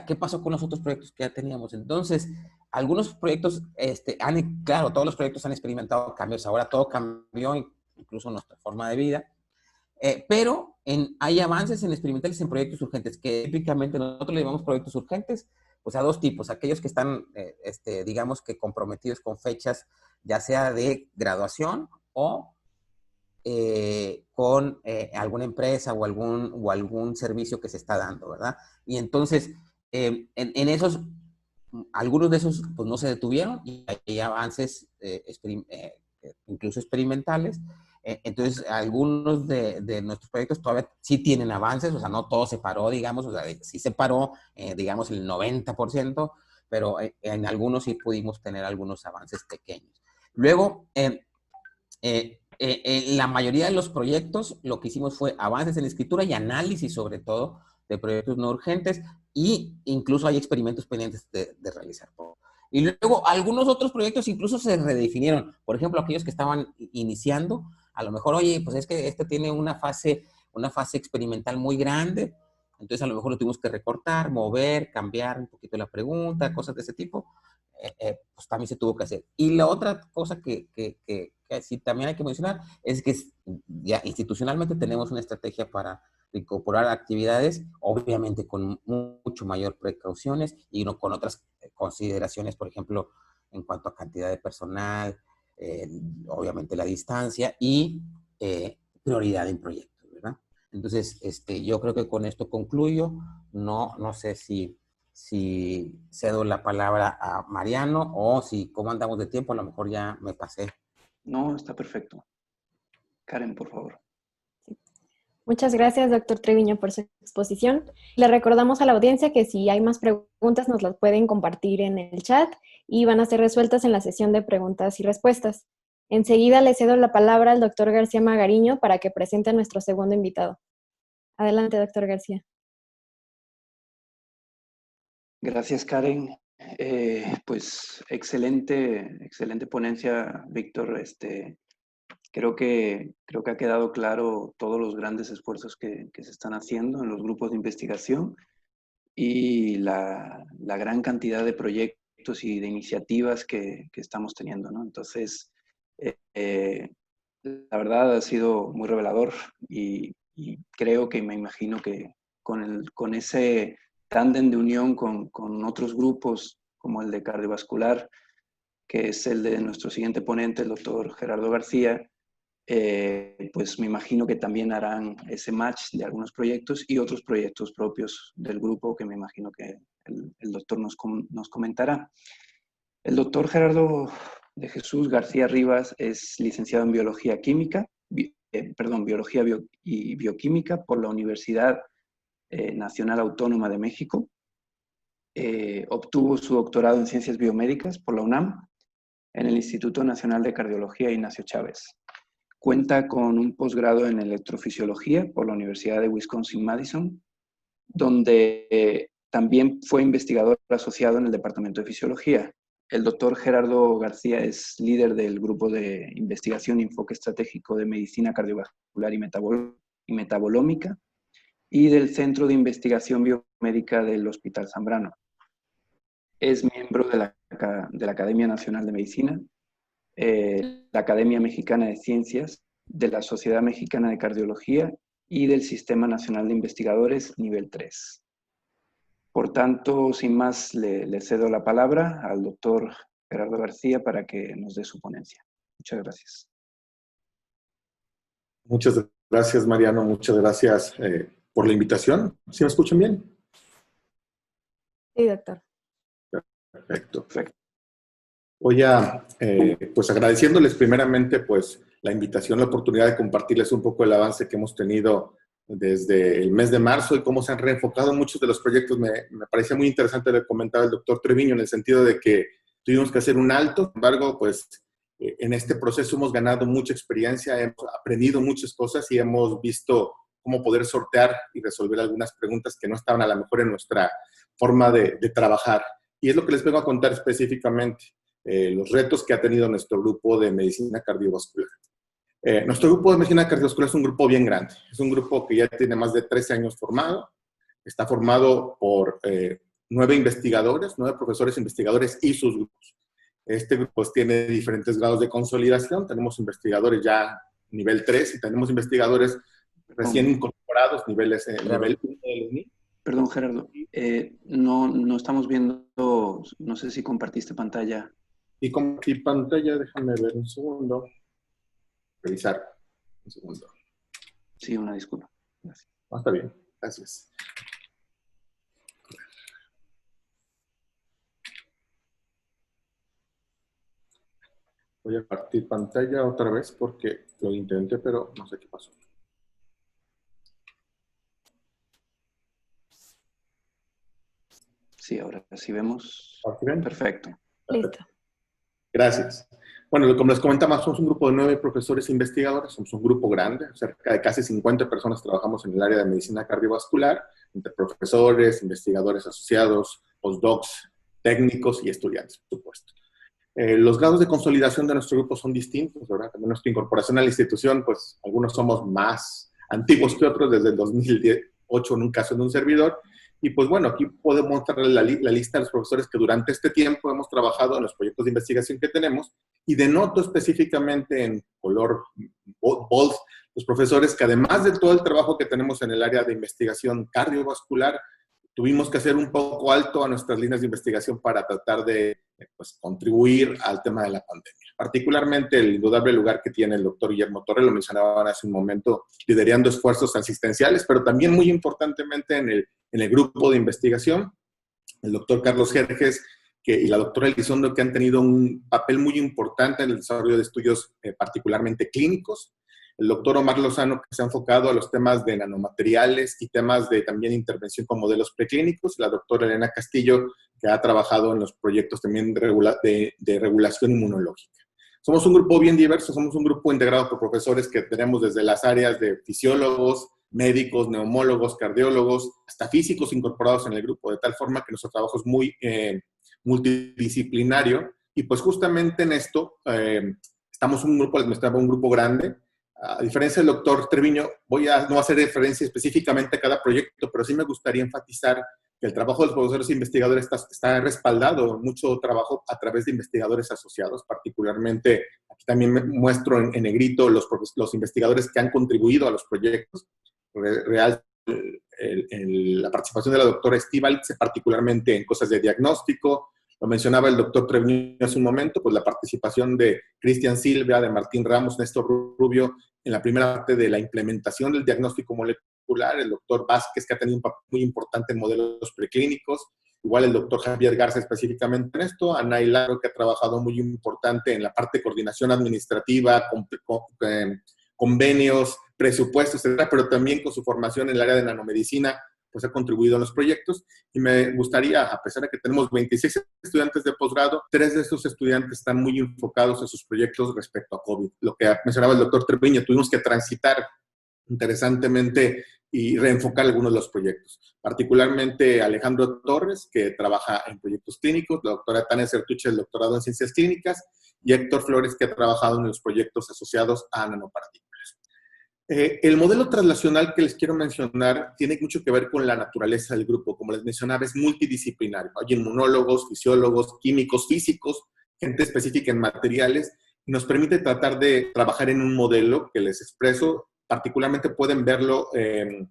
C: ¿qué pasó con los otros proyectos que ya teníamos? Entonces, algunos proyectos, claro, todos los proyectos han experimentado cambios, ahora todo cambió, incluso nuestra forma de vida, pero hay avances en experimentales en proyectos urgentes, que típicamente nosotros le llamamos proyectos urgentes, pues a dos tipos, aquellos que están, digamos que comprometidos con fechas, ya sea de graduación o con alguna empresa o algún servicio que se está dando, ¿verdad? Y entonces, en esos, algunos de esos pues no se detuvieron y hay avances incluso experimentales. Entonces, algunos de nuestros proyectos todavía sí tienen avances, o sea, no todo se paró, digamos, o sea, sí se paró, digamos, el 90%, pero en algunos sí pudimos tener algunos avances pequeños. Luego, la mayoría de los proyectos lo que hicimos fue avances en escritura y análisis, sobre todo, de proyectos no urgentes, y incluso hay experimentos pendientes de realizar. Y luego algunos otros proyectos incluso se redefinieron. Por ejemplo, aquellos que estaban iniciando, a lo mejor, oye, pues es que este tiene una fase experimental muy grande, entonces a lo mejor lo tuvimos que recortar, mover, cambiar un poquito la pregunta, cosas de ese tipo. Pues también se tuvo que hacer. Y la otra cosa que sí también hay que mencionar es que ya institucionalmente tenemos una estrategia para incorporar actividades, obviamente con mucho mayor precauciones y no con otras consideraciones, por ejemplo, en cuanto a cantidad de personal, obviamente la distancia y prioridad en proyectos, ¿verdad? Entonces, yo creo que con esto concluyo. No sé si cedo la palabra a Mariano o si, como andamos de tiempo, a lo mejor ya me pasé.
B: No, está perfecto. Karen, por favor.
A: Muchas gracias, doctor Treviño, por su exposición. Le recordamos a la audiencia que si hay más preguntas nos las pueden compartir en el chat y van a ser resueltas en la sesión de preguntas y respuestas. Enseguida le cedo la palabra al doctor García Magariño para que presente a nuestro segundo invitado. Adelante, doctor García.
B: Gracias, Karen. Pues excelente ponencia, Víctor. Creo que ha quedado claro todos los grandes esfuerzos que se están haciendo en los grupos de investigación y la gran cantidad de proyectos y de iniciativas que estamos teniendo, ¿no? Entonces, la verdad ha sido muy revelador y creo que me imagino que con ese tándem de unión con otros grupos como el de cardiovascular, que es el de nuestro siguiente ponente, el doctor Gerardo García, pues me imagino que también harán ese match de algunos proyectos y otros proyectos propios del grupo que me imagino que el doctor nos comentará. El doctor Gerardo de Jesús García Rivas es licenciado en Biología Química, Biología y Bioquímica por la Universidad Nacional Autónoma de México. Obtuvo su doctorado en Ciencias Biomédicas por la UNAM en el Instituto Nacional de Cardiología Ignacio Chávez. Cuenta con un posgrado en electrofisiología por la Universidad de Wisconsin-Madison, donde también fue investigador asociado en el Departamento de Fisiología. El doctor Gerardo García es líder del grupo de investigación y enfoque estratégico de medicina cardiovascular y metabolómica y del Centro de Investigación Biomédica del Hospital Zambrano. Es miembro de la Academia Nacional de Medicina, la Academia Mexicana de Ciencias, de la Sociedad Mexicana de Cardiología y del Sistema Nacional de Investigadores nivel 3. Por tanto, sin más, le cedo la palabra al doctor Gerardo García para que nos dé su ponencia. Muchas gracias.
D: Muchas gracias, Mariano. Muchas gracias por la invitación. ¿Sí me escuchan bien?
A: Sí, doctor.
D: Perfecto. Voy a, pues agradeciéndoles primeramente, pues, la invitación, la oportunidad de compartirles un poco el avance que hemos tenido desde el mes de marzo y cómo se han reenfocado muchos de los proyectos. Me parecía muy interesante lo que comentaba el doctor Treviño en el sentido de que tuvimos que hacer un alto. Sin embargo, pues, en este proceso hemos ganado mucha experiencia, hemos aprendido muchas cosas y hemos visto cómo poder sortear y resolver algunas preguntas que no estaban a lo mejor en nuestra forma de trabajar. Y es lo que les vengo a contar específicamente, los retos que ha tenido nuestro grupo de medicina cardiovascular. Nuestro grupo de medicina cardiovascular es un grupo bien grande. Es un grupo que ya tiene más de 13 años formado. Está formado por 9 investigadores, 9 profesores investigadores y sus grupos. Este grupo pues, tiene diferentes grados de consolidación. Tenemos investigadores ya nivel 3 y tenemos investigadores recién incorporados, nivel 1 de los NI.
B: Perdón, Gerardo. No estamos viendo, no sé si compartiste pantalla.
D: Y compartí pantalla, déjame ver un segundo. Revisar. Un segundo.
B: Sí, una disculpa. Gracias.
D: Está bien, gracias. Voy a partir pantalla otra vez porque lo intenté, pero no sé qué pasó.
B: Sí, ahora sí vemos.
D: ¿Bien?
B: Perfecto.
A: Listo.
D: Gracias. Bueno, como les comentaba, somos un grupo de 9 profesores e investigadores, somos un grupo grande, cerca de casi 50 personas trabajamos en el área de medicina cardiovascular, entre profesores, investigadores asociados, postdocs, técnicos y estudiantes, por supuesto. Los grados de consolidación de nuestro grupo son distintos, ¿verdad? También nuestra incorporación a la institución, pues algunos somos más antiguos que otros, desde el 2008 en un caso de un servidor. Y pues bueno, aquí podemos mostrar la lista de los profesores que durante este tiempo hemos trabajado en los proyectos de investigación que tenemos, y denoto específicamente en color bold los profesores que, además de todo el trabajo que tenemos en el área de investigación cardiovascular, tuvimos que hacer un poco alto a nuestras líneas de investigación para tratar de pues, contribuir al tema de la pandemia. Particularmente el indudable lugar que tiene el doctor Guillermo Torres, lo mencionaban hace un momento, liderando esfuerzos asistenciales, pero también muy importantemente en el grupo de investigación, el doctor Carlos Jerjes y la doctora Elizondo, que han tenido un papel muy importante en el desarrollo de estudios particularmente clínicos. El doctor Omar Lozano, que se ha enfocado a los temas de nanomateriales y temas de también intervención con modelos preclínicos. La doctora Elena Castillo, que ha trabajado en los proyectos también de regulación inmunológica. Somos un grupo bien diverso, somos un grupo integrado por profesores que tenemos desde las áreas de fisiólogos, médicos, neumólogos, cardiólogos, hasta físicos incorporados en el grupo, de tal forma que nuestro trabajo es muy multidisciplinario. Y pues justamente en esto estamos un grupo grande. A diferencia del doctor Treviño, no voy a hacer referencia específicamente a cada proyecto, pero sí me gustaría enfatizar que el trabajo de los profesores e investigadores está respaldado, mucho trabajo a través de investigadores asociados, particularmente, aquí también muestro en negrito los investigadores que han contribuido a los proyectos. La participación de la doctora Estíbal, particularmente en cosas de diagnóstico. Lo mencionaba el doctor Treviño hace un momento, pues la participación de Cristian Silva, de Martín Ramos, Néstor Rubio, en la primera parte de la implementación del diagnóstico molecular, el doctor Vázquez, que ha tenido un papel muy importante en modelos preclínicos, igual el doctor Javier Garza específicamente en esto, Ana Hilaro, que ha trabajado muy importante en la parte de coordinación administrativa, convenios, presupuestos, etcétera, pero también con su formación en el área de nanomedicina, pues ha contribuido en los proyectos. Y me gustaría, a pesar de que tenemos 26 estudiantes de posgrado, 3 de estos estudiantes están muy enfocados en sus proyectos respecto a COVID. Lo que mencionaba el doctor Treviño, tuvimos que transitar interesantemente y reenfocar algunos de los proyectos. Particularmente Alejandro Torres, que trabaja en proyectos clínicos, la doctora Tania Certuche, el doctorado en Ciencias Clínicas, y Héctor Flores, que ha trabajado en los proyectos asociados a nanopartículas. El modelo translacional que les quiero mencionar tiene mucho que ver con la naturaleza del grupo. Como les mencionaba, es multidisciplinario. Hay inmunólogos, fisiólogos, químicos, físicos, gente específica en materiales, y nos permite tratar de trabajar en un modelo que les expreso. Particularmente pueden verlo en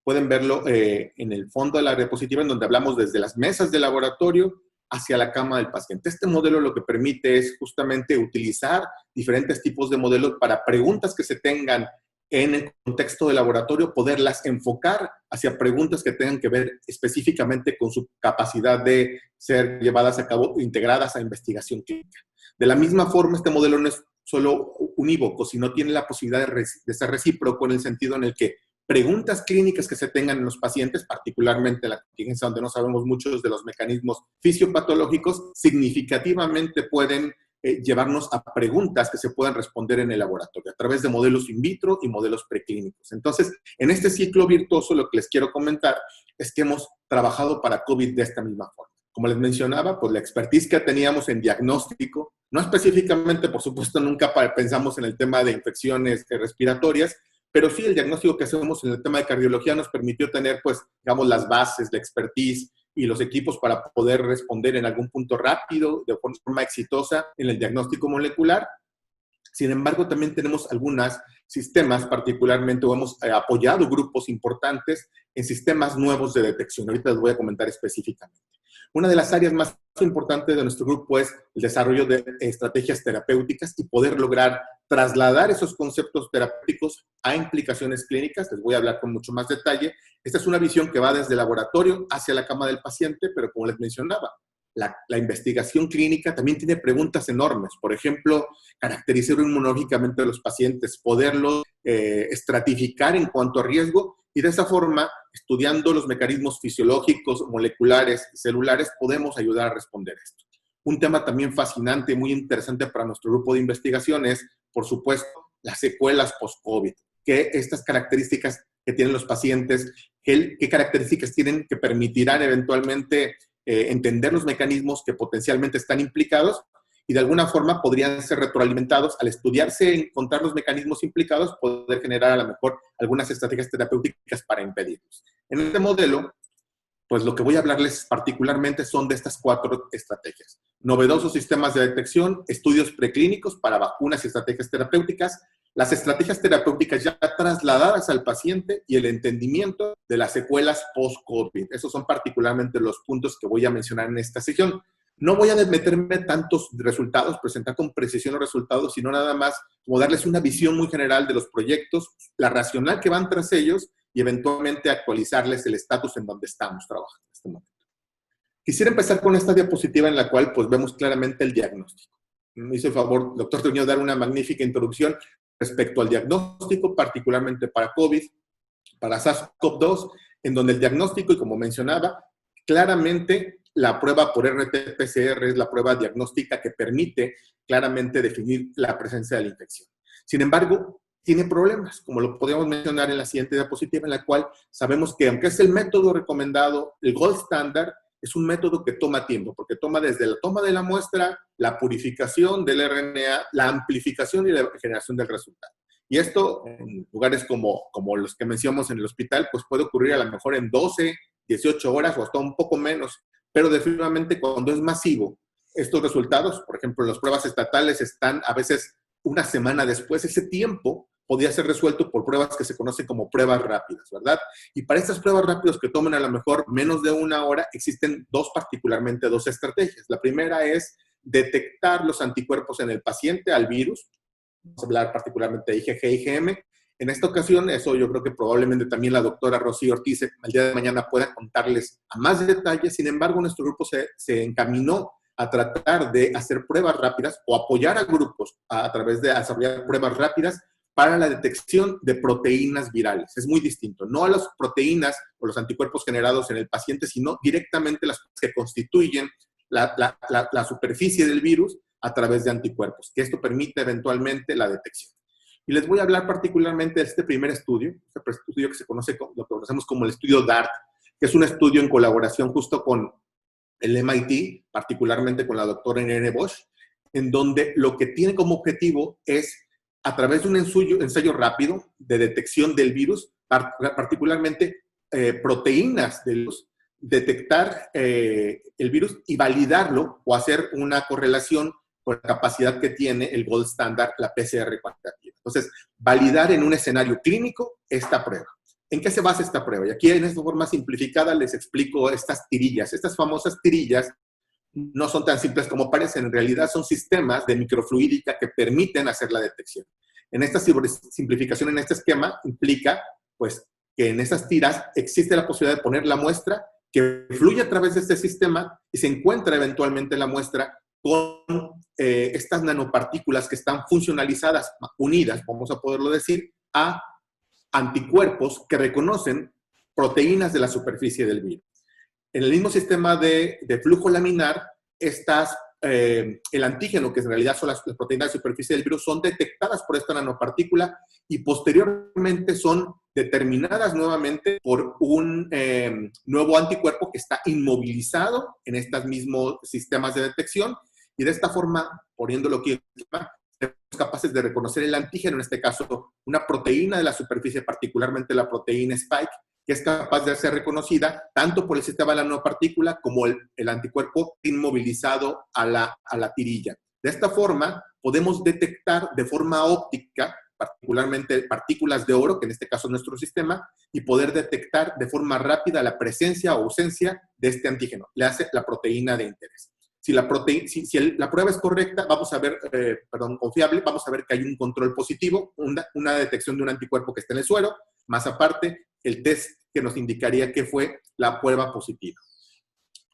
D: el fondo de la diapositiva, en donde hablamos desde las mesas de laboratorio hacia la cama del paciente. Este modelo lo que permite es justamente utilizar diferentes tipos de modelos para preguntas que se tengan en el contexto de laboratorio, poderlas enfocar hacia preguntas que tengan que ver específicamente con su capacidad de ser llevadas a cabo, integradas a investigación clínica. De la misma forma, este modelo no es solo unívoco, sino tiene la posibilidad de ser recíproco, en el sentido en el que preguntas clínicas que se tengan en los pacientes, particularmente la contingencia donde no sabemos muchos de los mecanismos fisiopatológicos, significativamente pueden llevarnos a preguntas que se puedan responder en el laboratorio a través de modelos in vitro y modelos preclínicos. Entonces, en este ciclo virtuoso, lo que les quiero comentar es que hemos trabajado para COVID de esta misma forma. Como les mencionaba, pues la expertise que teníamos en diagnóstico, no específicamente, por supuesto, nunca pensamos en el tema de infecciones respiratorias, pero sí el diagnóstico que hacemos en el tema de cardiología nos permitió tener, pues, digamos, las bases, la expertise y los equipos para poder responder en algún punto rápido, de forma exitosa, en el diagnóstico molecular. Sin embargo, también tenemos algunos sistemas, particularmente, o hemos apoyado grupos importantes en sistemas nuevos de detección. Ahorita les voy a comentar específicamente. Una de las áreas más importantes de nuestro grupo es el desarrollo de estrategias terapéuticas y poder lograr trasladar esos conceptos terapéuticos a implicaciones clínicas. Les voy a hablar con mucho más detalle. Esta es una visión que va desde el laboratorio hacia la cama del paciente, pero como les mencionaba, la investigación clínica también tiene preguntas enormes. Por ejemplo, caracterizar inmunológicamente a los pacientes, poderlos estratificar en cuanto a riesgo, y de esa forma, estudiando los mecanismos fisiológicos, moleculares y celulares, podemos ayudar a responder esto. Un tema también fascinante y muy interesante para nuestro grupo de investigación es, por supuesto, las secuelas post-COVID. ¿Qué estas características que tienen los pacientes, qué características tienen que permitirán eventualmente entender los mecanismos que potencialmente están implicados y de alguna forma podrían ser retroalimentados al estudiarse, encontrar los mecanismos implicados, poder generar a lo mejor algunas estrategias terapéuticas para impedirlos. En este modelo, pues lo que voy a hablarles particularmente son de estas 4 estrategias. Novedosos sistemas de detección, estudios preclínicos para vacunas y estrategias terapéuticas, las estrategias terapéuticas ya trasladadas al paciente y el entendimiento de las secuelas post-COVID. Esos son particularmente los puntos que voy a mencionar en esta sesión. No voy a meterme tantos resultados, presentar con precisión los resultados, sino nada más como darles una visión muy general de los proyectos, la racional que van tras ellos y eventualmente actualizarles el estatus en donde estamos trabajando en este momento. Quisiera empezar con esta diapositiva en la cual pues vemos claramente el diagnóstico. Me hizo el favor, doctor Treviño, dar una magnífica introducción respecto al diagnóstico, particularmente para COVID, para SARS-CoV-2, en donde el diagnóstico, y como mencionaba, claramente la prueba por RT-PCR es la prueba diagnóstica que permite claramente definir la presencia de la infección. Sin embargo, tiene problemas, como lo podríamos mencionar en la siguiente diapositiva, en la cual sabemos que aunque es el método recomendado, el gold standard, es un método que toma tiempo, porque toma desde la toma de la muestra, la purificación del RNA, la amplificación y la generación del resultado. Y esto, en lugares como los que mencionamos en el hospital, pues puede ocurrir a lo mejor en 12, 18 horas o hasta un poco menos, pero definitivamente cuando es masivo, estos resultados, por ejemplo, las pruebas estatales están a veces una semana después, ese tiempo podría ser resuelto por pruebas que se conocen como pruebas rápidas, ¿verdad? Y para estas pruebas rápidas que toman a lo mejor menos de una hora, existen particularmente dos estrategias. La primera es detectar los anticuerpos en el paciente al virus. Vamos a hablar particularmente de IgG y IgM. En esta ocasión, eso yo creo que probablemente también la doctora Rocío Ortiz el día de mañana pueda contarles a más detalles. Sin embargo, nuestro grupo se encaminó a tratar de hacer pruebas rápidas o apoyar a grupos a través de desarrollar pruebas rápidas para la detección de proteínas virales. Es muy distinto, no a las proteínas o los anticuerpos generados en el paciente, sino directamente las que constituyen la superficie del virus a través de anticuerpos, que esto permite eventualmente la detección. Y les voy a hablar particularmente de este primer estudio, este estudio que lo conocemos como el estudio DART, que es un estudio en colaboración justo con el MIT, particularmente con la doctora Irene Bosch, en donde lo que tiene como objetivo es, a través de un ensayo rápido de detección del virus, particularmente proteínas del virus, detectar el virus y validarlo o hacer una correlación con la capacidad que tiene el gold standard, la PCR cuantitativa. Entonces, validar en un escenario clínico esta prueba. ¿En qué se basa esta prueba? Y aquí en esta forma simplificada les explico estas tirillas. Estas famosas tirillas no son tan simples como parecen. En realidad son sistemas de microfluídica que permiten hacer la detección. En esta simplificación, en este esquema, implica pues, que en esas tiras existe la posibilidad de poner la muestra que fluye a través de este sistema y se encuentra eventualmente la muestra con estas nanopartículas que están funcionalizadas, unidas, vamos a poderlo decir, a anticuerpos que reconocen proteínas de la superficie del virus. En el mismo sistema de flujo laminar, el antígeno, que en realidad son las proteínas de superficie del virus, son detectadas por esta nanopartícula y posteriormente son determinadas nuevamente por un nuevo anticuerpo que está inmovilizado en estos mismos sistemas de detección y de esta forma, poniéndolo aquí, somos capaces de reconocer el antígeno, en este caso una proteína de la superficie, particularmente la proteína Spike, que es capaz de ser reconocida tanto por el sistema de la nanopartícula como el anticuerpo inmovilizado a la tirilla. De esta forma, podemos detectar de forma óptica, particularmente partículas de oro, que en este caso es nuestro sistema, y poder detectar de forma rápida la presencia o ausencia de este antígeno. Le hace la proteína de interés. Si la prueba es correcta, vamos a ver, confiable, vamos a ver que hay un control positivo, una detección de un anticuerpo que está en el suero, más aparte, el test que nos indicaría que fue la prueba positiva.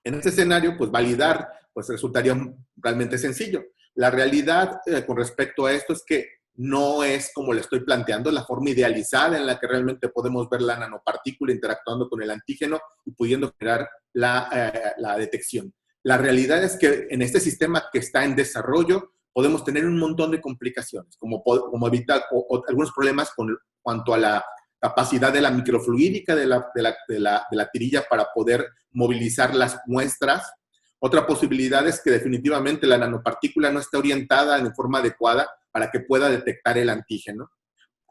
D: En este escenario, pues validar, pues resultaría realmente sencillo. La realidad con respecto a esto es que no es como le estoy planteando, la forma idealizada en la que realmente podemos ver la nanopartícula interactuando con el antígeno y pudiendo generar la detección. La realidad es que en este sistema que está en desarrollo podemos tener un montón de complicaciones, como evitar algunos problemas con cuanto a la capacidad de la microfluídica de la tirilla para poder movilizar las muestras. Otra posibilidad es que definitivamente la nanopartícula no está orientada en forma adecuada para que pueda detectar el antígeno.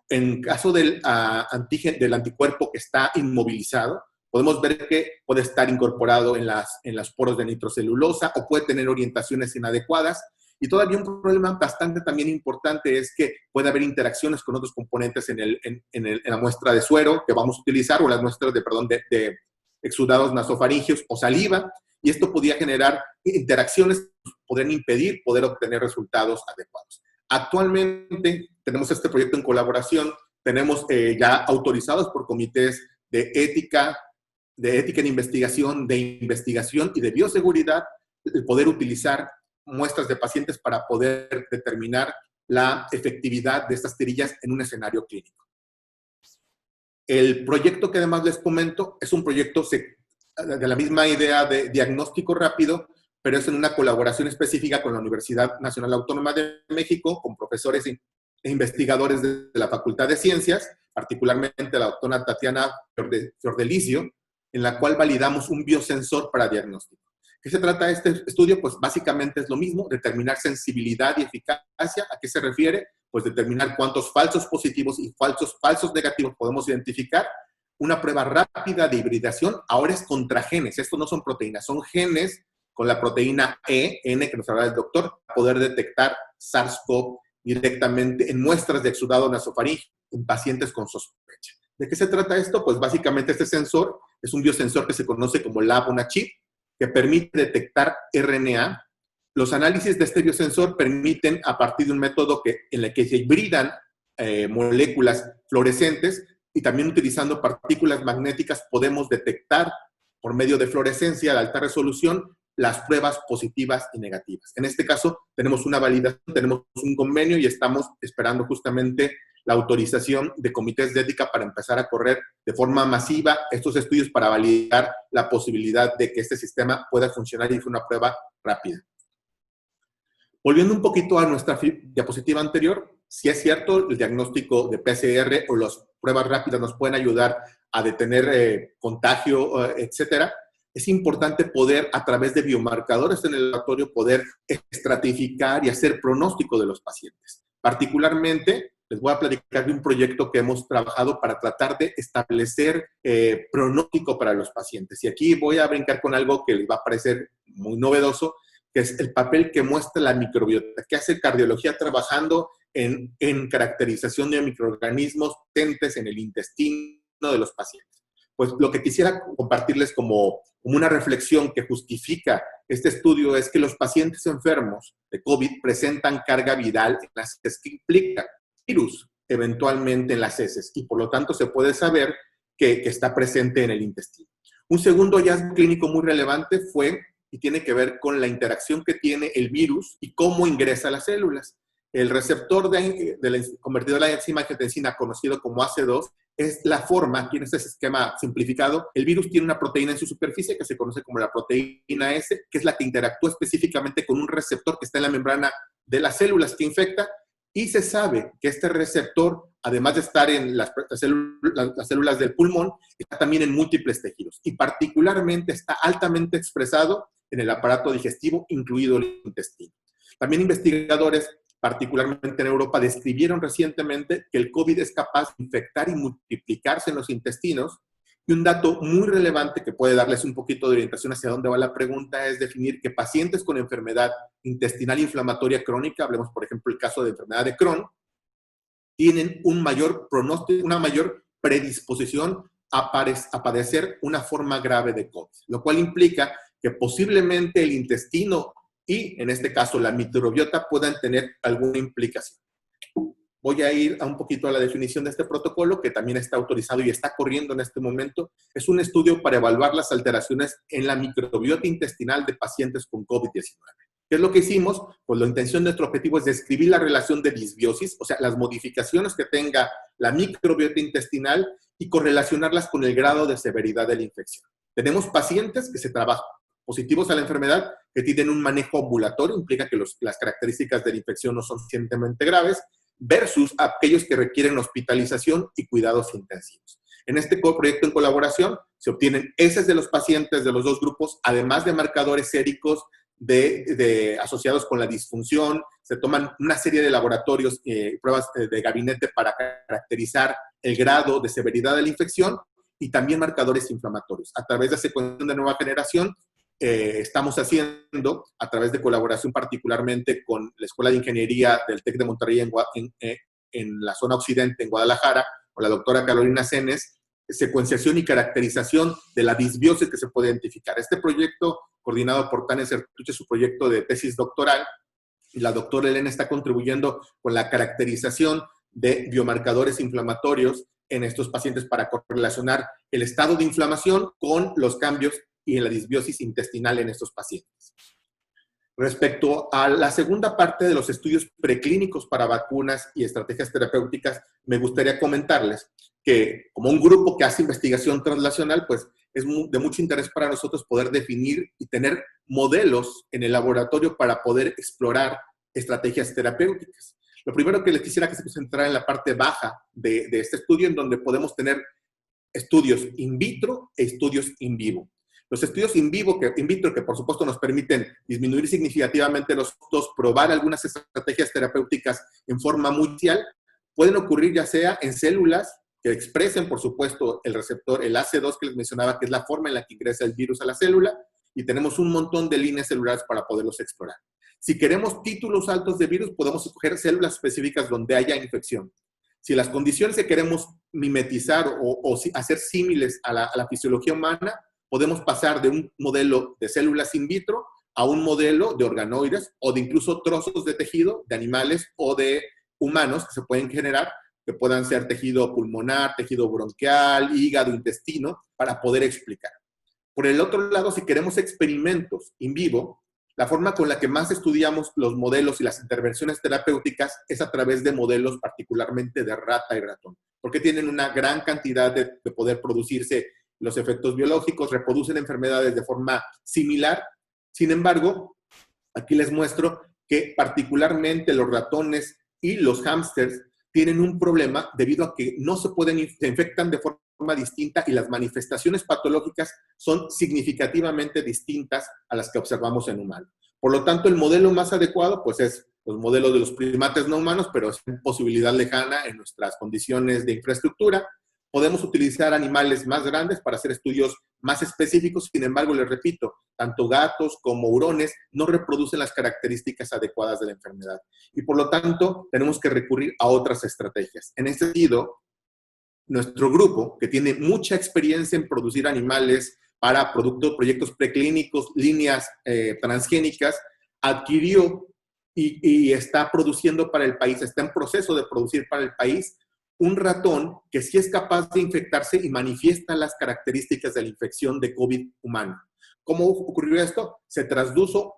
D: En caso del anticuerpo que está inmovilizado, podemos ver que puede estar incorporado en los poros de nitrocelulosa o puede tener orientaciones inadecuadas. Y todavía un problema bastante también importante es que puede haber interacciones con otros componentes en la muestra de suero que vamos a utilizar, o las muestras de exudados nasofaringeos o saliva, y esto podría generar interacciones que podrían impedir poder obtener resultados adecuados. Actualmente tenemos este proyecto en colaboración, tenemos ya autorizados por comités de ética en investigación y de bioseguridad, el poder utilizar muestras de pacientes para poder determinar la efectividad de estas tirillas en un escenario clínico. El proyecto que además les comento es un proyecto de la misma idea de diagnóstico rápido, pero es en una colaboración específica con la Universidad Nacional Autónoma de México, con profesores e investigadores de la Facultad de Ciencias, particularmente la doctora Tatiana Fiordelicio, en la cual validamos un biosensor para diagnóstico. ¿Qué se trata de este estudio? Pues básicamente es lo mismo, determinar sensibilidad y eficacia. ¿A qué se refiere? Pues determinar cuántos falsos positivos y falsos negativos podemos identificar. Una prueba rápida de hibridación, ahora es contra genes. Estos no son proteínas, son genes con la proteína N, que nos habla el doctor, para poder detectar SARS-CoV directamente en muestras de exudado nasofaríngeo en pacientes con sospecha. ¿De qué se trata esto? Pues básicamente este sensor es un biosensor que se conoce como Lab-on-a-Chip, que permite detectar RNA. Los análisis de este biosensor permiten, a partir de un método en el que se hibridan moléculas fluorescentes, y también utilizando partículas magnéticas podemos detectar por medio de fluorescencia de alta resolución las pruebas positivas y negativas. En este caso tenemos una validación, tenemos un convenio y estamos esperando justamente la autorización de comités de ética para empezar a correr de forma masiva estos estudios para validar la posibilidad de que este sistema pueda funcionar y fue una prueba rápida. Volviendo un poquito a nuestra diapositiva anterior, si es cierto, el diagnóstico de PCR o las pruebas rápidas nos pueden ayudar a detener contagio, etcétera. Es importante poder, a través de biomarcadores en el laboratorio, poder estratificar y hacer pronóstico de los pacientes. Particularmente, les voy a platicar de un proyecto que hemos trabajado para tratar de establecer pronóstico para los pacientes. Y aquí voy a brincar con algo que les va a parecer muy novedoso, que es el papel que muestra la microbiota, que hace cardiología trabajando en caracterización de microorganismos potentes en el intestino de los pacientes. Pues lo que quisiera compartirles como una reflexión que justifica este estudio es que los pacientes enfermos de COVID presentan carga viral en las heces, que implica virus eventualmente en las heces, y por lo tanto se puede saber que está presente en el intestino. Un segundo hallazgo clínico muy relevante fue y tiene que ver con la interacción que tiene el virus y cómo ingresa a las células. El receptor del convertidor de la enzima angiotensina, conocido como AC2, es la forma, aquí en este esquema simplificado, el virus tiene una proteína en su superficie que se conoce como la proteína S, que es la que interactúa específicamente con un receptor que está en la membrana de las células que infecta, y se sabe que este receptor, además de estar en las células del pulmón, está también en múltiples tejidos, y particularmente está altamente expresado en el aparato digestivo, incluido el intestino. También investigadores, particularmente en Europa, describieron recientemente que el COVID es capaz de infectar y multiplicarse en los intestinos. Y un dato muy relevante que puede darles un poquito de orientación hacia dónde va la pregunta es definir que pacientes con enfermedad intestinal inflamatoria crónica, hablemos por ejemplo el caso de enfermedad de Crohn, tienen un mayor pronóstico, una mayor predisposición a padecer una forma grave de COVID, lo cual implica que posiblemente el intestino y, en este caso, la microbiota puedan tener alguna implicación. Voy a ir a un poquito a la definición de este protocolo, que también está autorizado y está corriendo en este momento. Es un estudio para evaluar las alteraciones en la microbiota intestinal de pacientes con COVID-19. ¿Qué es lo que hicimos? Pues la intención de nuestro objetivo es describir la relación de disbiosis, o sea, las modificaciones que tenga la microbiota intestinal y correlacionarlas con el grado de severidad de la infección. Tenemos pacientes que se trabajan positivos a la enfermedad, que tienen un manejo ambulatorio, implica que las características de la infección no son suficientemente graves, versus aquellos que requieren hospitalización y cuidados intensivos. En este proyecto en colaboración se obtienen heces de los pacientes de los dos grupos, además de marcadores séricos asociados con la disfunción. Se toman una serie de laboratorios, pruebas de gabinete para caracterizar el grado de severidad de la infección y también marcadores inflamatorios. A través de secuenciación de nueva generación, estamos haciendo, a través de colaboración particularmente con la Escuela de Ingeniería del TEC de Monterrey en la zona occidente, en Guadalajara, con la doctora Carolina Cenes, secuenciación y caracterización de la disbiosis que se puede identificar. Este proyecto, coordinado por Tania Certuche, es su proyecto de tesis doctoral, y la doctora Elena está contribuyendo con la caracterización de biomarcadores inflamatorios en estos pacientes para correlacionar el estado de inflamación con los cambios y en la disbiosis intestinal en estos pacientes. Respecto a la segunda parte de los estudios preclínicos para vacunas y estrategias terapéuticas, me gustaría comentarles que como un grupo que hace investigación translacional, pues es de mucho interés para nosotros poder definir y tener modelos en el laboratorio para poder explorar estrategias terapéuticas. Lo primero que les quisiera que se concentrara en la parte baja de este estudio, en donde podemos tener estudios in vitro e estudios in vivo. Los estudios in vitro, que por supuesto nos permiten disminuir significativamente los costos, probar algunas estrategias terapéuticas en forma muy inicial, pueden ocurrir ya sea en células que expresen, por supuesto, el receptor, el AC2 que les mencionaba, que es la forma en la que ingresa el virus a la célula, y tenemos un montón de líneas celulares para poderlos explorar. Si queremos títulos altos de virus, podemos escoger células específicas donde haya infección. Si las condiciones que queremos mimetizar o hacer símiles a la fisiología humana, podemos pasar de un modelo de células in vitro a un modelo de organoides o de incluso trozos de tejido de animales o de humanos que se pueden generar, que puedan ser tejido pulmonar, tejido bronquial, hígado, intestino, para poder explicar. Por el otro lado, si queremos experimentos in vivo, la forma con la que más estudiamos los modelos y las intervenciones terapéuticas es a través de modelos particularmente de rata y ratón, porque tienen una gran cantidad de poder producirse los efectos biológicos, reproducen enfermedades de forma similar. Sin embargo, aquí les muestro que particularmente los ratones y los hámsters tienen un problema debido a que no se infectan de forma distinta y las manifestaciones patológicas son significativamente distintas a las que observamos en humanos. Por lo tanto, el modelo más adecuado pues es los modelos de los primates no humanos, pero es una posibilidad lejana en nuestras condiciones de infraestructura. Podemos utilizar animales más grandes para hacer estudios más específicos. Sin embargo, les repito, tanto gatos como hurones no reproducen las características adecuadas de la enfermedad. Y por lo tanto, tenemos que recurrir a otras estrategias. En este sentido, nuestro grupo, que tiene mucha experiencia en producir animales para proyectos preclínicos, líneas transgénicas, adquirió y está produciendo para el país, está en proceso de producir para el país un ratón que sí es capaz de infectarse y manifiesta las características de la infección de COVID humano. ¿Cómo ocurrió esto? Se tradujo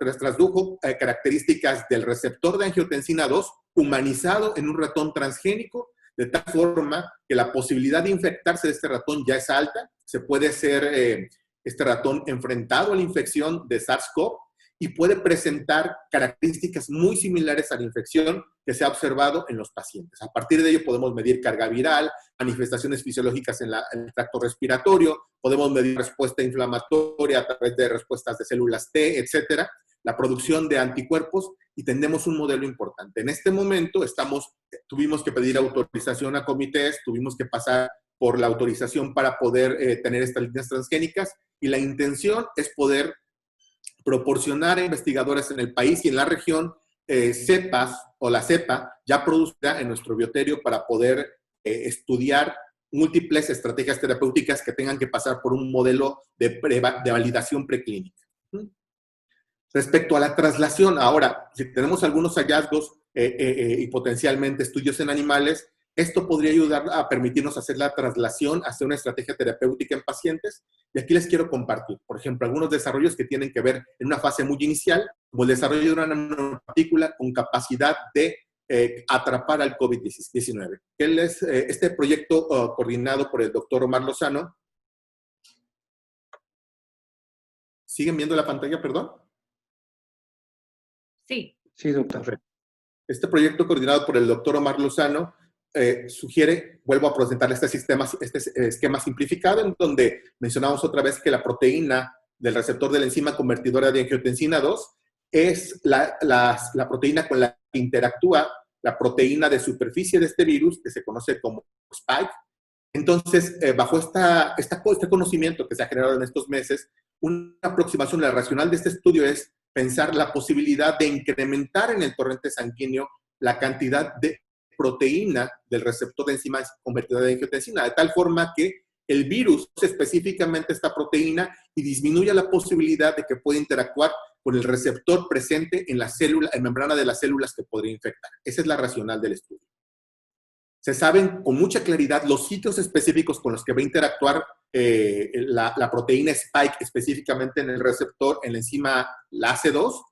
D: características del receptor de angiotensina 2 humanizado en un ratón transgénico, de tal forma que la posibilidad de infectarse de este ratón ya es alta. Se puede ser este ratón enfrentado a la infección de SARS-CoV y puede presentar características muy similares a la infección que se ha observado en los pacientes. A partir de ello podemos medir carga viral, manifestaciones fisiológicas en el tracto respiratorio, podemos medir respuesta inflamatoria a través de respuestas de células T, etcétera, la producción de anticuerpos, y tenemos un modelo importante. En este momento tuvimos que pedir autorización a comités, tuvimos que pasar por la autorización para poder tener estas líneas transgénicas, y la intención es poder proporcionar a investigadores en el país y en la región cepas o la cepa ya producida en nuestro bioterio para poder estudiar múltiples estrategias terapéuticas que tengan que pasar por un modelo de validación preclínica. Respecto a la traslación, ahora, si tenemos algunos hallazgos y potencialmente estudios en animales, esto podría ayudar a permitirnos hacer la traslación hacia una estrategia terapéutica en pacientes. Y aquí les quiero compartir, por ejemplo, algunos desarrollos que tienen que ver en una fase muy inicial, como el desarrollo de una nanopartícula con capacidad de atrapar al COVID-19. Este proyecto coordinado por el doctor Omar Lozano. ¿Siguen viendo la pantalla, perdón?
A: Sí.
B: Sí, doctor.
D: Este proyecto coordinado por el doctor Omar Lozano sugiere, vuelvo a presentar este esquema simplificado en donde mencionamos otra vez que la proteína del receptor de la enzima convertidora de angiotensina 2 es la proteína con la que interactúa la proteína de superficie de este virus, que se conoce como spike. Entonces, bajo este conocimiento que se ha generado en estos meses, una aproximación racional de este estudio es pensar la posibilidad de incrementar en el torrente sanguíneo la cantidad de proteína del receptor de enzima convertidora de angiotensina, de tal forma que el virus específicamente esta proteína y disminuya la posibilidad de que pueda interactuar con el receptor presente en la célula, en membrana de las células que podría infectar. Esa es la racional del estudio. Se saben con mucha claridad los sitios específicos con los que va a interactuar la proteína spike específicamente en el receptor, en la enzima la AC2,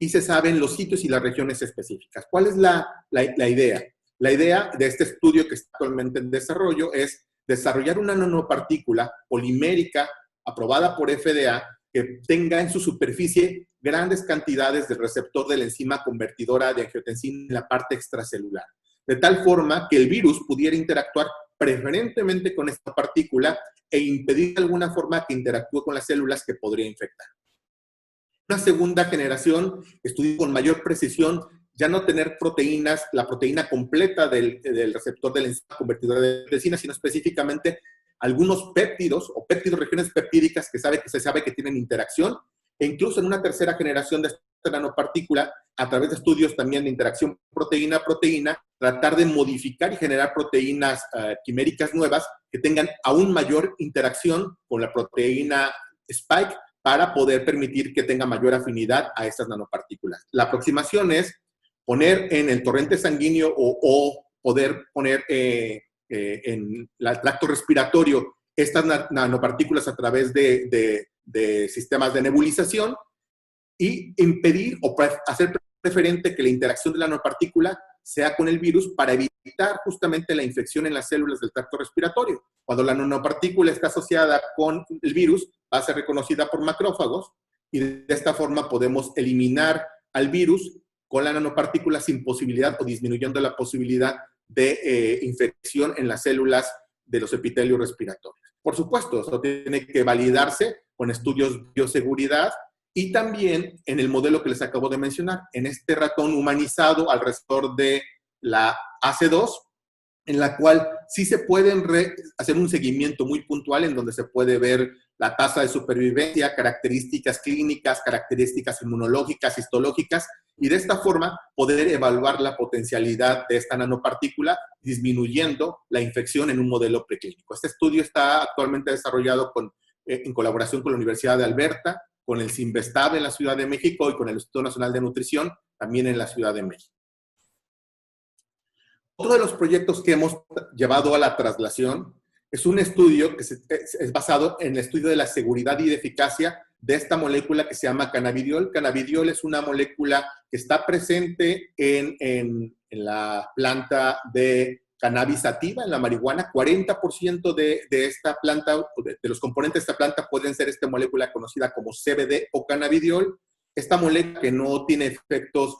D: y se saben los sitios y las regiones específicas. ¿Cuál es la idea? La idea de este estudio que está actualmente en desarrollo es desarrollar una nanopartícula polimérica aprobada por FDA que tenga en su superficie grandes cantidades del receptor de la enzima convertidora de angiotensina en la parte extracelular, de tal forma que el virus pudiera interactuar preferentemente con esta partícula e impedir de alguna forma que interactúe con las células que podría infectar. Una segunda generación, estudió con mayor precisión, ya no tener proteínas, la proteína completa del receptor de la enzima convertidora de angiotensina, sino específicamente algunos péptidos o péptidos, regiones peptídicas que se sabe que tienen interacción, e incluso en una tercera generación de esta nanopartícula, a través de estudios también de interacción proteína-proteína, tratar de modificar y generar proteínas quiméricas nuevas que tengan aún mayor interacción con la proteína spike para poder permitir que tenga mayor afinidad a estas nanopartículas. La aproximación es poner en el torrente sanguíneo o poder poner en el tracto respiratorio estas nanopartículas a través de sistemas de nebulización y impedir o hacer preferente que la interacción de la nanopartícula sea con el virus para evitar justamente la infección en las células del tracto respiratorio. Cuando la nanopartícula está asociada con el virus, va a ser reconocida por macrófagos y de esta forma podemos eliminar al virus con la nanopartícula sin posibilidad o disminuyendo la posibilidad de infección en las células de los epitelios respiratorios. Por supuesto, esto tiene que validarse con estudios de bioseguridad y también en el modelo que les acabo de mencionar, en este ratón humanizado alrededor de la AC2, en la cual sí se pueden hacer un seguimiento muy puntual en donde se puede ver la tasa de supervivencia, características clínicas, características inmunológicas, histológicas, y de esta forma poder evaluar la potencialidad de esta nanopartícula disminuyendo la infección en un modelo preclínico. Este estudio está actualmente desarrollado en colaboración con la Universidad de Alberta, con el CIMBESTAB en la Ciudad de México y con el Instituto Nacional de Nutrición también en la Ciudad de México. Otro de los proyectos que hemos llevado a la traslación es un estudio que es basado en el estudio de la seguridad y de eficacia de esta molécula que se llama cannabidiol. Cannabidiol es una molécula que está presente en la planta de cannabis sativa, en la marihuana. 40% de esta planta, de los componentes de esta planta pueden ser esta molécula conocida como CBD o cannabidiol. Esta molécula que no tiene efectos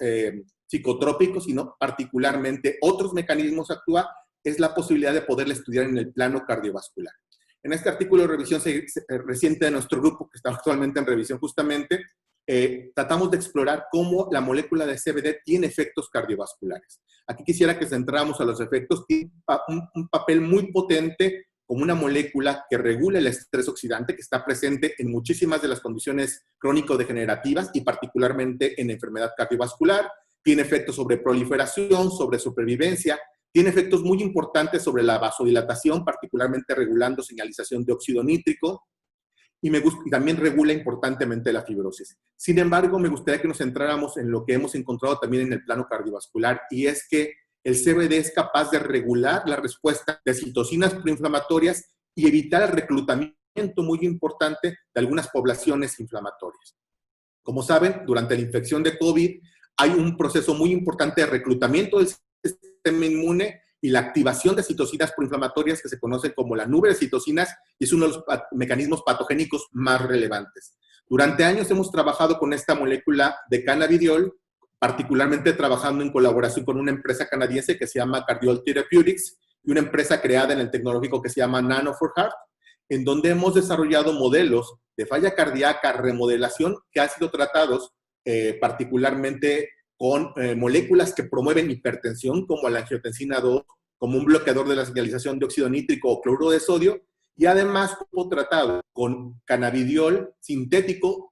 D: psicotrópicos, sino particularmente otros mecanismos actúa, es la posibilidad de poderla estudiar en el plano cardiovascular. En este artículo de revisión reciente de nuestro grupo, que está actualmente en revisión justamente, tratamos de explorar cómo la molécula de CBD tiene efectos cardiovasculares. Aquí quisiera que centramos a los efectos. Tiene un papel muy potente como una molécula que regula el estrés oxidante, que está presente en muchísimas de las condiciones crónico-degenerativas y particularmente en enfermedad cardiovascular. Tiene efectos sobre proliferación, sobre supervivencia. Tiene efectos muy importantes sobre la vasodilatación, particularmente regulando señalización de óxido nítrico. Y también regula importantemente la fibrosis. Sin embargo, me gustaría que nos centráramos en lo que hemos encontrado también en el plano cardiovascular, y es que el CBD es capaz de regular la respuesta de citocinas proinflamatorias y evitar el reclutamiento muy importante de algunas poblaciones inflamatorias. Como saben, durante la infección de COVID hay un proceso muy importante de reclutamiento del sistema inmune y la activación de citocinas proinflamatorias que se conocen como la nube de citocinas, y es uno de los mecanismos patogénicos más relevantes. Durante años hemos trabajado con esta molécula de cannabidiol particularmente trabajando en colaboración con una empresa canadiense que se llama Cardiol Therapeutics y una empresa creada en el tecnológico que se llama Nano for Heart, en donde hemos desarrollado modelos de falla cardíaca, remodelación, que han sido tratados particularmente con moléculas que promueven hipertensión, como la angiotensina 2, como un bloqueador de la señalización de óxido nítrico o cloruro de sodio, y además fue tratado con cannabidiol sintético,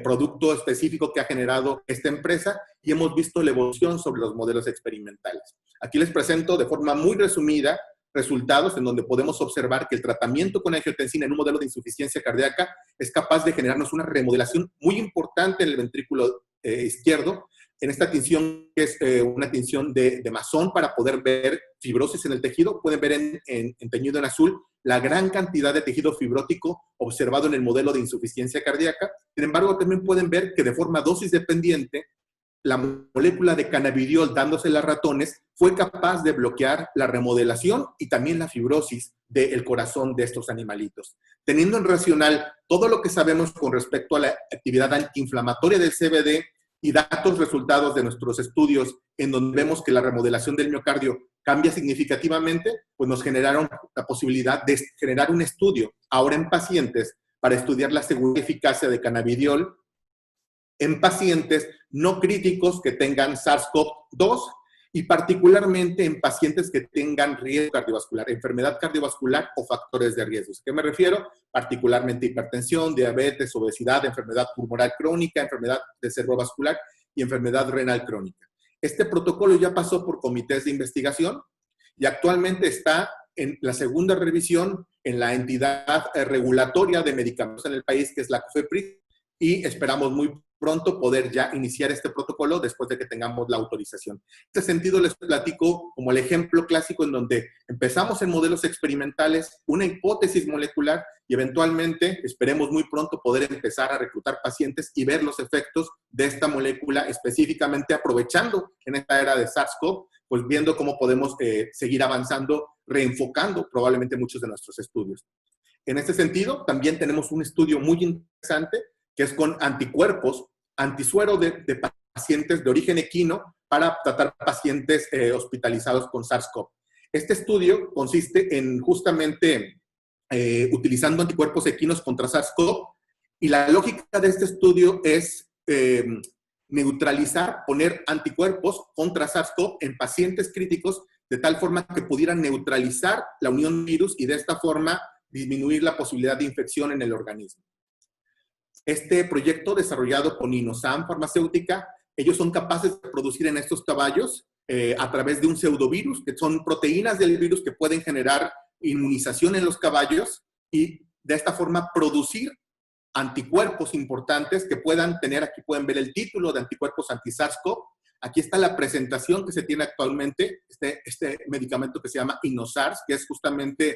D: producto específico que ha generado esta empresa, y hemos visto la evolución sobre los modelos experimentales. Aquí les presento de forma muy resumida resultados en donde podemos observar que el tratamiento con angiotensina en un modelo de insuficiencia cardíaca es capaz de generarnos una remodelación muy importante en el ventrículo izquierdo, en esta tinción, que es una tinción de masón, para poder ver fibrosis en el tejido. Pueden ver en teñido en azul la gran cantidad de tejido fibrótico observado en el modelo de insuficiencia cardíaca. Sin embargo, también pueden ver que de forma dosis dependiente, la molécula de cannabidiol dándose a ratones fue capaz de bloquear la remodelación y también la fibrosis del corazón de estos animalitos. Teniendo en racional todo lo que sabemos con respecto a la actividad antiinflamatoria del CBD y datos resultados de nuestros estudios en donde vemos que la remodelación del miocardio cambia significativamente, pues nos generaron la posibilidad de generar un estudio ahora en pacientes para estudiar la seguridad y eficacia de cannabidiol en pacientes no críticos que tengan SARS-CoV-2 y particularmente en pacientes que tengan riesgo cardiovascular, enfermedad cardiovascular o factores de riesgo. ¿A qué me refiero? Particularmente hipertensión, diabetes, obesidad, enfermedad pulmonar crónica, enfermedad cerebrovascular y enfermedad renal crónica. Este protocolo ya pasó por comités de investigación y actualmente está en la segunda revisión en la entidad regulatoria de medicamentos en el país, que es la COFEPRIS, y esperamos muy pronto poder ya iniciar este protocolo después de que tengamos la autorización. En este sentido, les platico como el ejemplo clásico en donde empezamos en modelos experimentales, una hipótesis molecular y eventualmente esperemos muy pronto poder empezar a reclutar pacientes y ver los efectos de esta molécula, específicamente aprovechando en esta era de SARS-CoV, pues viendo cómo podemos seguir avanzando, reenfocando probablemente muchos de nuestros estudios. En este sentido, también tenemos un estudio muy interesante que es con anticuerpos, antisuero de pacientes de origen equino para tratar pacientes hospitalizados con SARS-CoV. Este estudio consiste en justamente utilizando anticuerpos equinos contra SARS-CoV y la lógica de este estudio es neutralizar, poner anticuerpos contra SARS-CoV en pacientes críticos de tal forma que pudieran neutralizar la unión virus y de esta forma disminuir la posibilidad de infección en el organismo. Este proyecto desarrollado con Inosan Farmacéutica, ellos son capaces de producir en estos caballos a través de un pseudovirus, que son proteínas del virus que pueden generar inmunización en los caballos y de esta forma producir anticuerpos importantes que puedan tener, aquí pueden ver el título de anticuerpos anti-SARS-CoV. Aquí está la presentación que se tiene actualmente, este medicamento que se llama Inosars, que es justamente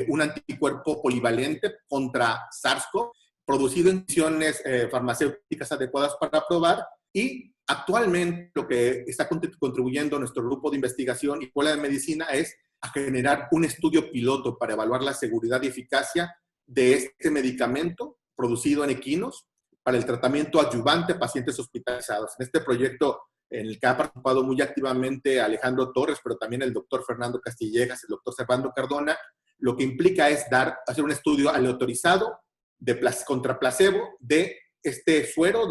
D: un anticuerpo polivalente contra SARS-CoV, producido en condiciones farmacéuticas adecuadas para probar, y actualmente lo que está contribuyendo nuestro grupo de investigación y Escuela de Medicina es a generar un estudio piloto para evaluar la seguridad y eficacia de este medicamento producido en equinos para el tratamiento adyuvante a pacientes hospitalizados. En este proyecto en el que ha participado muy activamente Alejandro Torres, pero también el doctor Fernando Castillejas, el doctor Servando Cardona, lo que implica es hacer un estudio aleatorizado contra placebo de este suero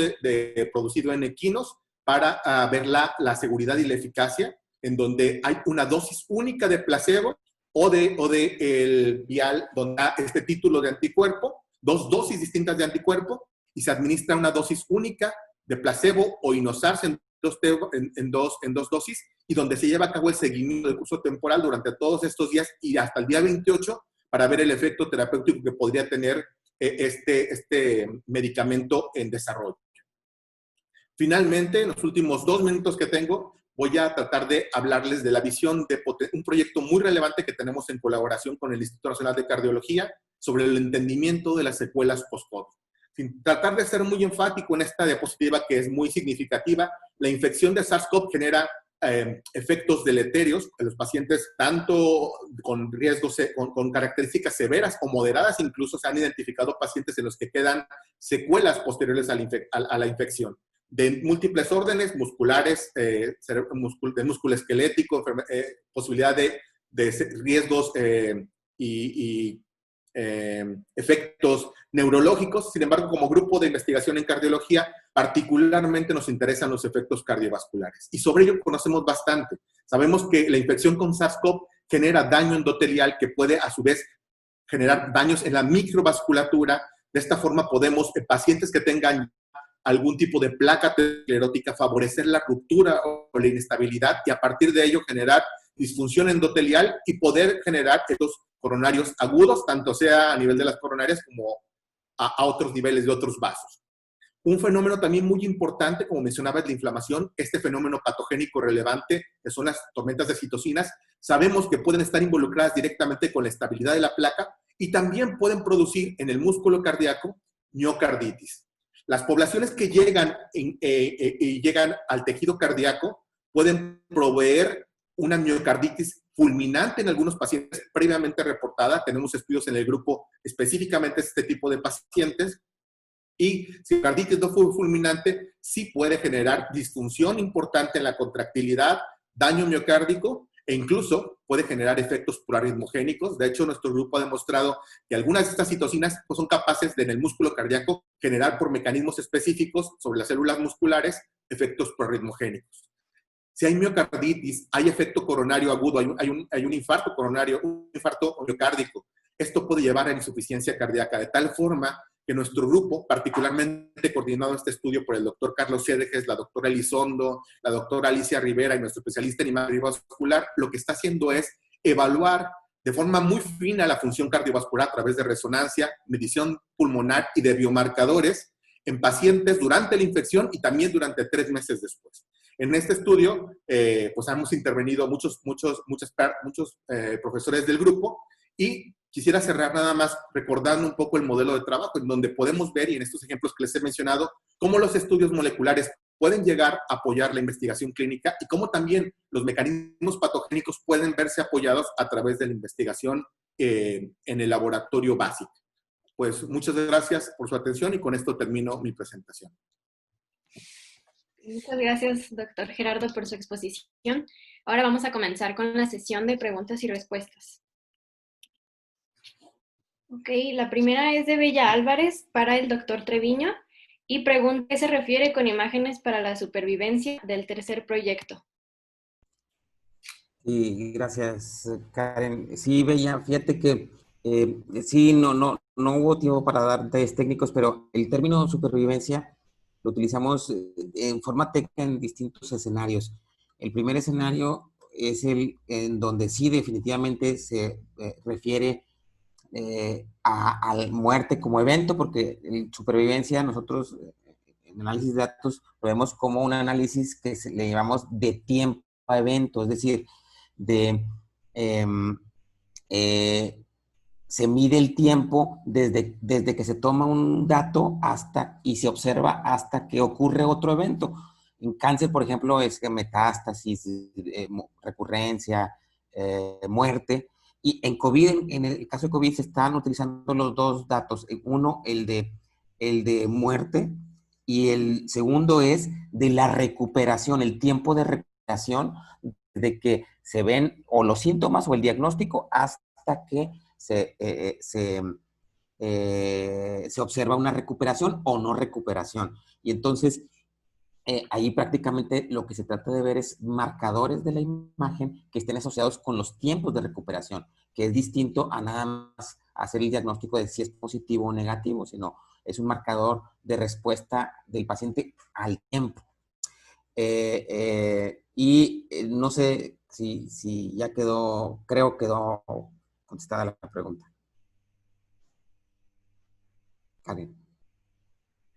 D: producido en equinos para ver la seguridad y la eficacia, en donde hay una dosis única de placebo o de el vial donde da este título de anticuerpo, 2 dosis distintas de anticuerpo, y se administra una dosis única de placebo o Inosars en dos dosis, y donde se lleva a cabo el seguimiento del curso temporal durante todos estos días y hasta el día 28 para ver el efecto terapéutico que podría tener este medicamento en desarrollo. Finalmente, en los últimos 2 minutos que tengo, voy a tratar de hablarles de la visión de un proyecto muy relevante que tenemos en colaboración con el Instituto Nacional de Cardiología sobre el entendimiento de las secuelas post-COVID. Sin tratar de ser muy enfático en esta diapositiva que es muy significativa, la infección de SARS-CoV genera efectos deleterios en los pacientes, tanto con riesgos, con características severas o moderadas. Incluso se han identificado pacientes en los que quedan secuelas posteriores a la infección. de múltiples órdenes, musculares, de músculo esquelético, posibilidad de riesgos y efectos neurológicos. Sin embargo, como grupo de investigación en cardiología, particularmente nos interesan los efectos cardiovasculares. Y sobre ello conocemos bastante. Sabemos que la infección con SARS-CoV genera daño endotelial que puede, a su vez, generar daños en la microvasculatura. De esta forma podemos, en pacientes que tengan algún tipo de placa aterosclerótica, favorecer la ruptura o la inestabilidad y a partir de ello generar disfunción endotelial y poder generar estos coronarios agudos, tanto sea a nivel de las coronarias como a otros niveles de otros vasos. Un fenómeno también muy importante, como mencionaba, es la inflamación. Este fenómeno patogénico relevante, que son las tormentas de citocinas, sabemos que pueden estar involucradas directamente con la estabilidad de la placa y también pueden producir en el músculo cardíaco miocarditis. Las poblaciones que llegan al tejido cardíaco pueden proveer una miocarditis fulminante en algunos pacientes previamente reportada. Tenemos estudios en el grupo específicamente de este tipo de pacientes. Y si la miocarditis no fue fulminante, sí puede generar disfunción importante en la contractilidad, daño miocárdico e incluso puede generar efectos proarritmogénicos. De hecho, nuestro grupo ha demostrado que algunas de estas citocinas pues, son capaces de, en el músculo cardíaco, generar por mecanismos específicos sobre las células musculares efectos proarritmogénicos. Si hay miocarditis, hay efecto coronario agudo, hay un infarto coronario, un infarto miocárdico. Esto puede llevar a insuficiencia cardíaca, de tal forma que nuestro grupo, particularmente coordinado este estudio por el doctor Carlos Sedeges, la doctora Elizondo, la doctora Alicia Rivera y nuestro especialista en imagen cardiovascular, lo que está haciendo es evaluar de forma muy fina la función cardiovascular a través de resonancia, medición pulmonar y de biomarcadores en pacientes durante la infección y también durante 3 meses después. En este estudio, pues hemos intervenido muchos profesores del grupo y quisiera cerrar nada más recordando un poco el modelo de trabajo en donde podemos ver, y en estos ejemplos que les he mencionado, cómo los estudios moleculares pueden llegar a apoyar la investigación clínica y cómo también los mecanismos patogénicos pueden verse apoyados a través de la investigación en el laboratorio básico. Pues muchas gracias por su atención y con esto termino mi presentación.
A: Muchas gracias, doctor Gerardo, por su exposición. Ahora vamos a comenzar con la sesión de preguntas y respuestas. Ok, la primera es de Bella Álvarez para el doctor Treviño y pregunta qué se refiere con imágenes para la supervivencia del tercer proyecto.
C: Sí, gracias, Karen. Sí, Bella, fíjate que sí, no hubo tiempo para dar detalles técnicos, pero el término supervivencia lo utilizamos en forma técnica en distintos escenarios. El primer escenario es el en donde sí definitivamente se refiere a muerte como evento, porque en supervivencia nosotros en análisis de datos lo vemos como un análisis que le llamamos de tiempo a evento, es decir, se mide el tiempo desde que se toma un dato y se observa hasta que ocurre otro evento. En cáncer, por ejemplo, es metástasis, recurrencia, muerte. Y en COVID, en el caso de COVID, se están utilizando los dos datos. Uno, el de muerte, y el segundo es de la recuperación, el tiempo de recuperación de que se ven o los síntomas o el diagnóstico hasta que se observa una recuperación o no recuperación. Y entonces, ahí prácticamente lo que se trata de ver es marcadores de la imagen que estén asociados con los tiempos de recuperación, que es distinto a nada más hacer el diagnóstico de si es positivo o negativo, sino es un marcador de respuesta del paciente al tiempo. No sé si ya quedó contestada la pregunta. Karen.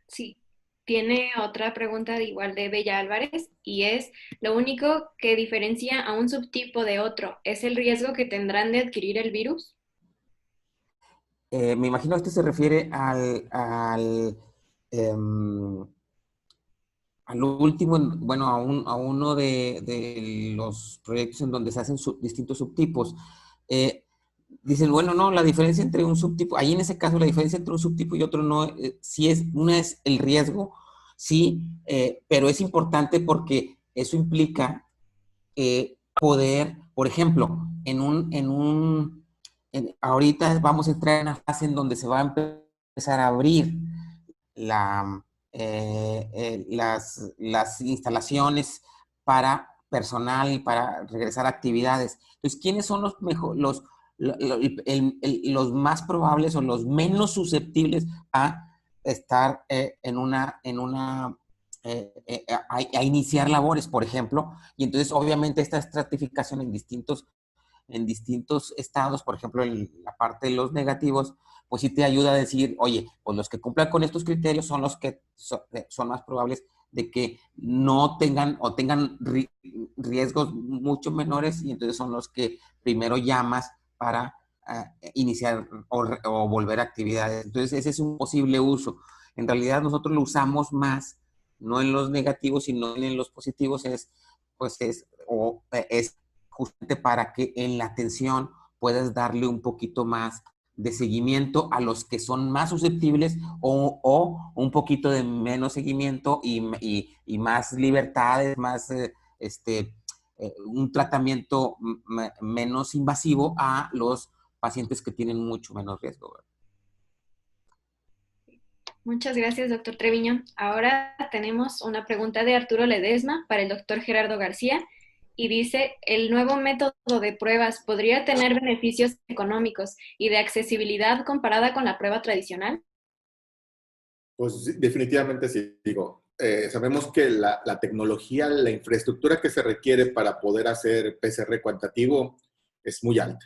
A: Sí. Tiene otra pregunta igual de Bella Álvarez y es, ¿lo único que diferencia a un subtipo de otro es el riesgo que tendrán de adquirir el virus?
C: Me imagino que esto se refiere al último, bueno, a uno de los proyectos en donde se hacen distintos subtipos. Dicen, bueno, no, la diferencia entre un subtipo, ahí en ese caso la diferencia entre un subtipo y otro no, una es el riesgo Sí, pero es importante porque eso implica poder, por ejemplo, ahorita vamos a entrar en una fase en donde se va a empezar a abrir las instalaciones para personal y para regresar a actividades. Entonces, ¿quiénes son los más probables o los menos susceptibles a estar a iniciar labores, por ejemplo? Y entonces, obviamente, esta estratificación en distintos estados, por ejemplo, en la parte de los negativos, pues sí te ayuda a decir, oye, pues los que cumplan con estos criterios son los que son más probables de que no tengan o tengan riesgos mucho menores, y entonces son los que primero llamas para iniciar o volver a actividades. Entonces ese es un posible uso. En realidad nosotros lo usamos más, no en los negativos, sino en los positivos, es justamente para que en la atención puedas darle un poquito más de seguimiento a los que son más susceptibles o un poquito de menos seguimiento y más libertades, más un tratamiento menos invasivo a los pacientes que tienen mucho menos riesgo, ¿verdad?
A: Muchas gracias, doctor Treviño. Ahora tenemos una pregunta de Arturo Ledesma para el doctor Gerardo García y dice, ¿el nuevo método de pruebas podría tener beneficios económicos y de accesibilidad comparada con la prueba tradicional?
D: Pues definitivamente sí, digo. Sabemos que la tecnología, la infraestructura que se requiere para poder hacer PCR cuantitativo es muy alta.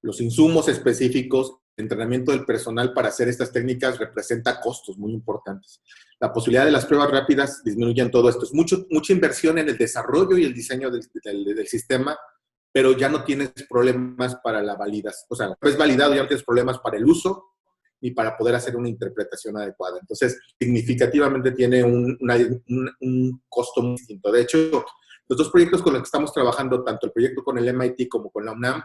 D: Los insumos específicos, el entrenamiento del personal para hacer estas técnicas representa costos muy importantes. La posibilidad de las pruebas rápidas disminuyen todo esto. Es mucha inversión en el desarrollo y el diseño del sistema, pero ya no tienes problemas para la validación. O sea, es validado, ya no tienes problemas para el uso ni para poder hacer una interpretación adecuada. Entonces, significativamente tiene un costo muy distinto. De hecho, los dos proyectos con los que estamos trabajando, tanto el proyecto con el MIT como con la UNAM,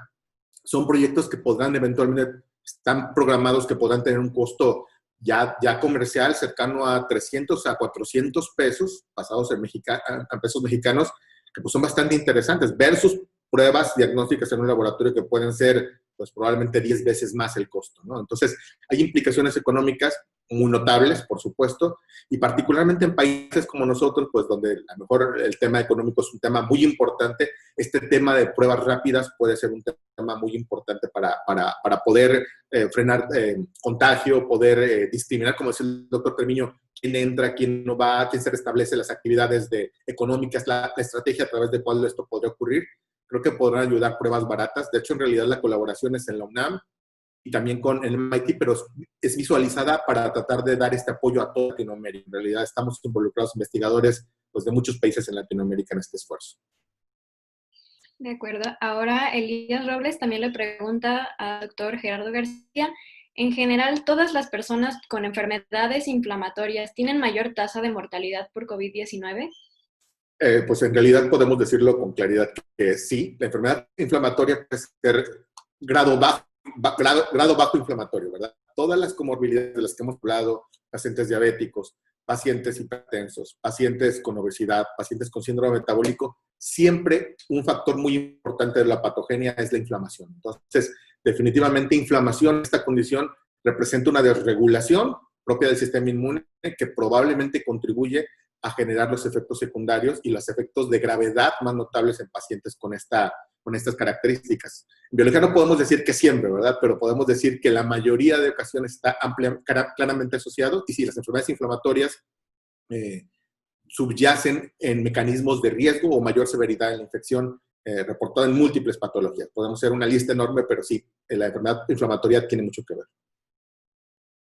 D: son proyectos que podrán eventualmente, están programados que podrán tener un costo ya comercial cercano a 300 a 400 pesos, basados en pesos mexicanos, que pues son bastante interesantes, versus pruebas diagnósticas en un laboratorio que pueden ser pues probablemente 10 veces más el costo, ¿no? Entonces, hay implicaciones económicas muy notables, por supuesto, y particularmente en países como nosotros, pues donde a lo mejor el tema económico es un tema muy importante, este tema de pruebas rápidas puede ser un tema muy importante para poder frenar contagio, poder discriminar, como decía el doctor Treviño, quién entra, quién no va, quién se restablece las actividades económicas, la estrategia a través de cuál esto podría ocurrir. Creo que podrán ayudar pruebas baratas. De hecho, en realidad la colaboración es en la UNAM y también con el MIT, pero es visualizada para tratar de dar este apoyo a toda Latinoamérica. En realidad estamos involucrados investigadores pues, de muchos países en Latinoamérica en este esfuerzo.
A: De acuerdo. Ahora Elías Robles también le pregunta al doctor Gerardo García, en general, ¿todas las personas con enfermedades inflamatorias tienen mayor tasa de mortalidad por COVID-19?
D: Pues en realidad podemos decirlo con claridad que sí. La enfermedad inflamatoria puede ser grado bajo inflamatorio, ¿verdad? Todas las comorbilidades de las que hemos hablado, pacientes diabéticos, pacientes hipertensos, pacientes con obesidad, pacientes con síndrome metabólico, siempre un factor muy importante de la patogenia es la inflamación. Entonces, definitivamente inflamación en esta condición representa una desregulación propia del sistema inmune que probablemente contribuye a generar los efectos secundarios y los efectos de gravedad más notables en pacientes con estas características. En biología no podemos decir que siempre, ¿verdad? Pero podemos decir que la mayoría de ocasiones está claramente asociado, y sí, las enfermedades inflamatorias subyacen en mecanismos de riesgo o mayor severidad en la infección reportada en múltiples patologías. Podemos hacer una lista enorme, pero sí, la enfermedad inflamatoria tiene mucho que ver.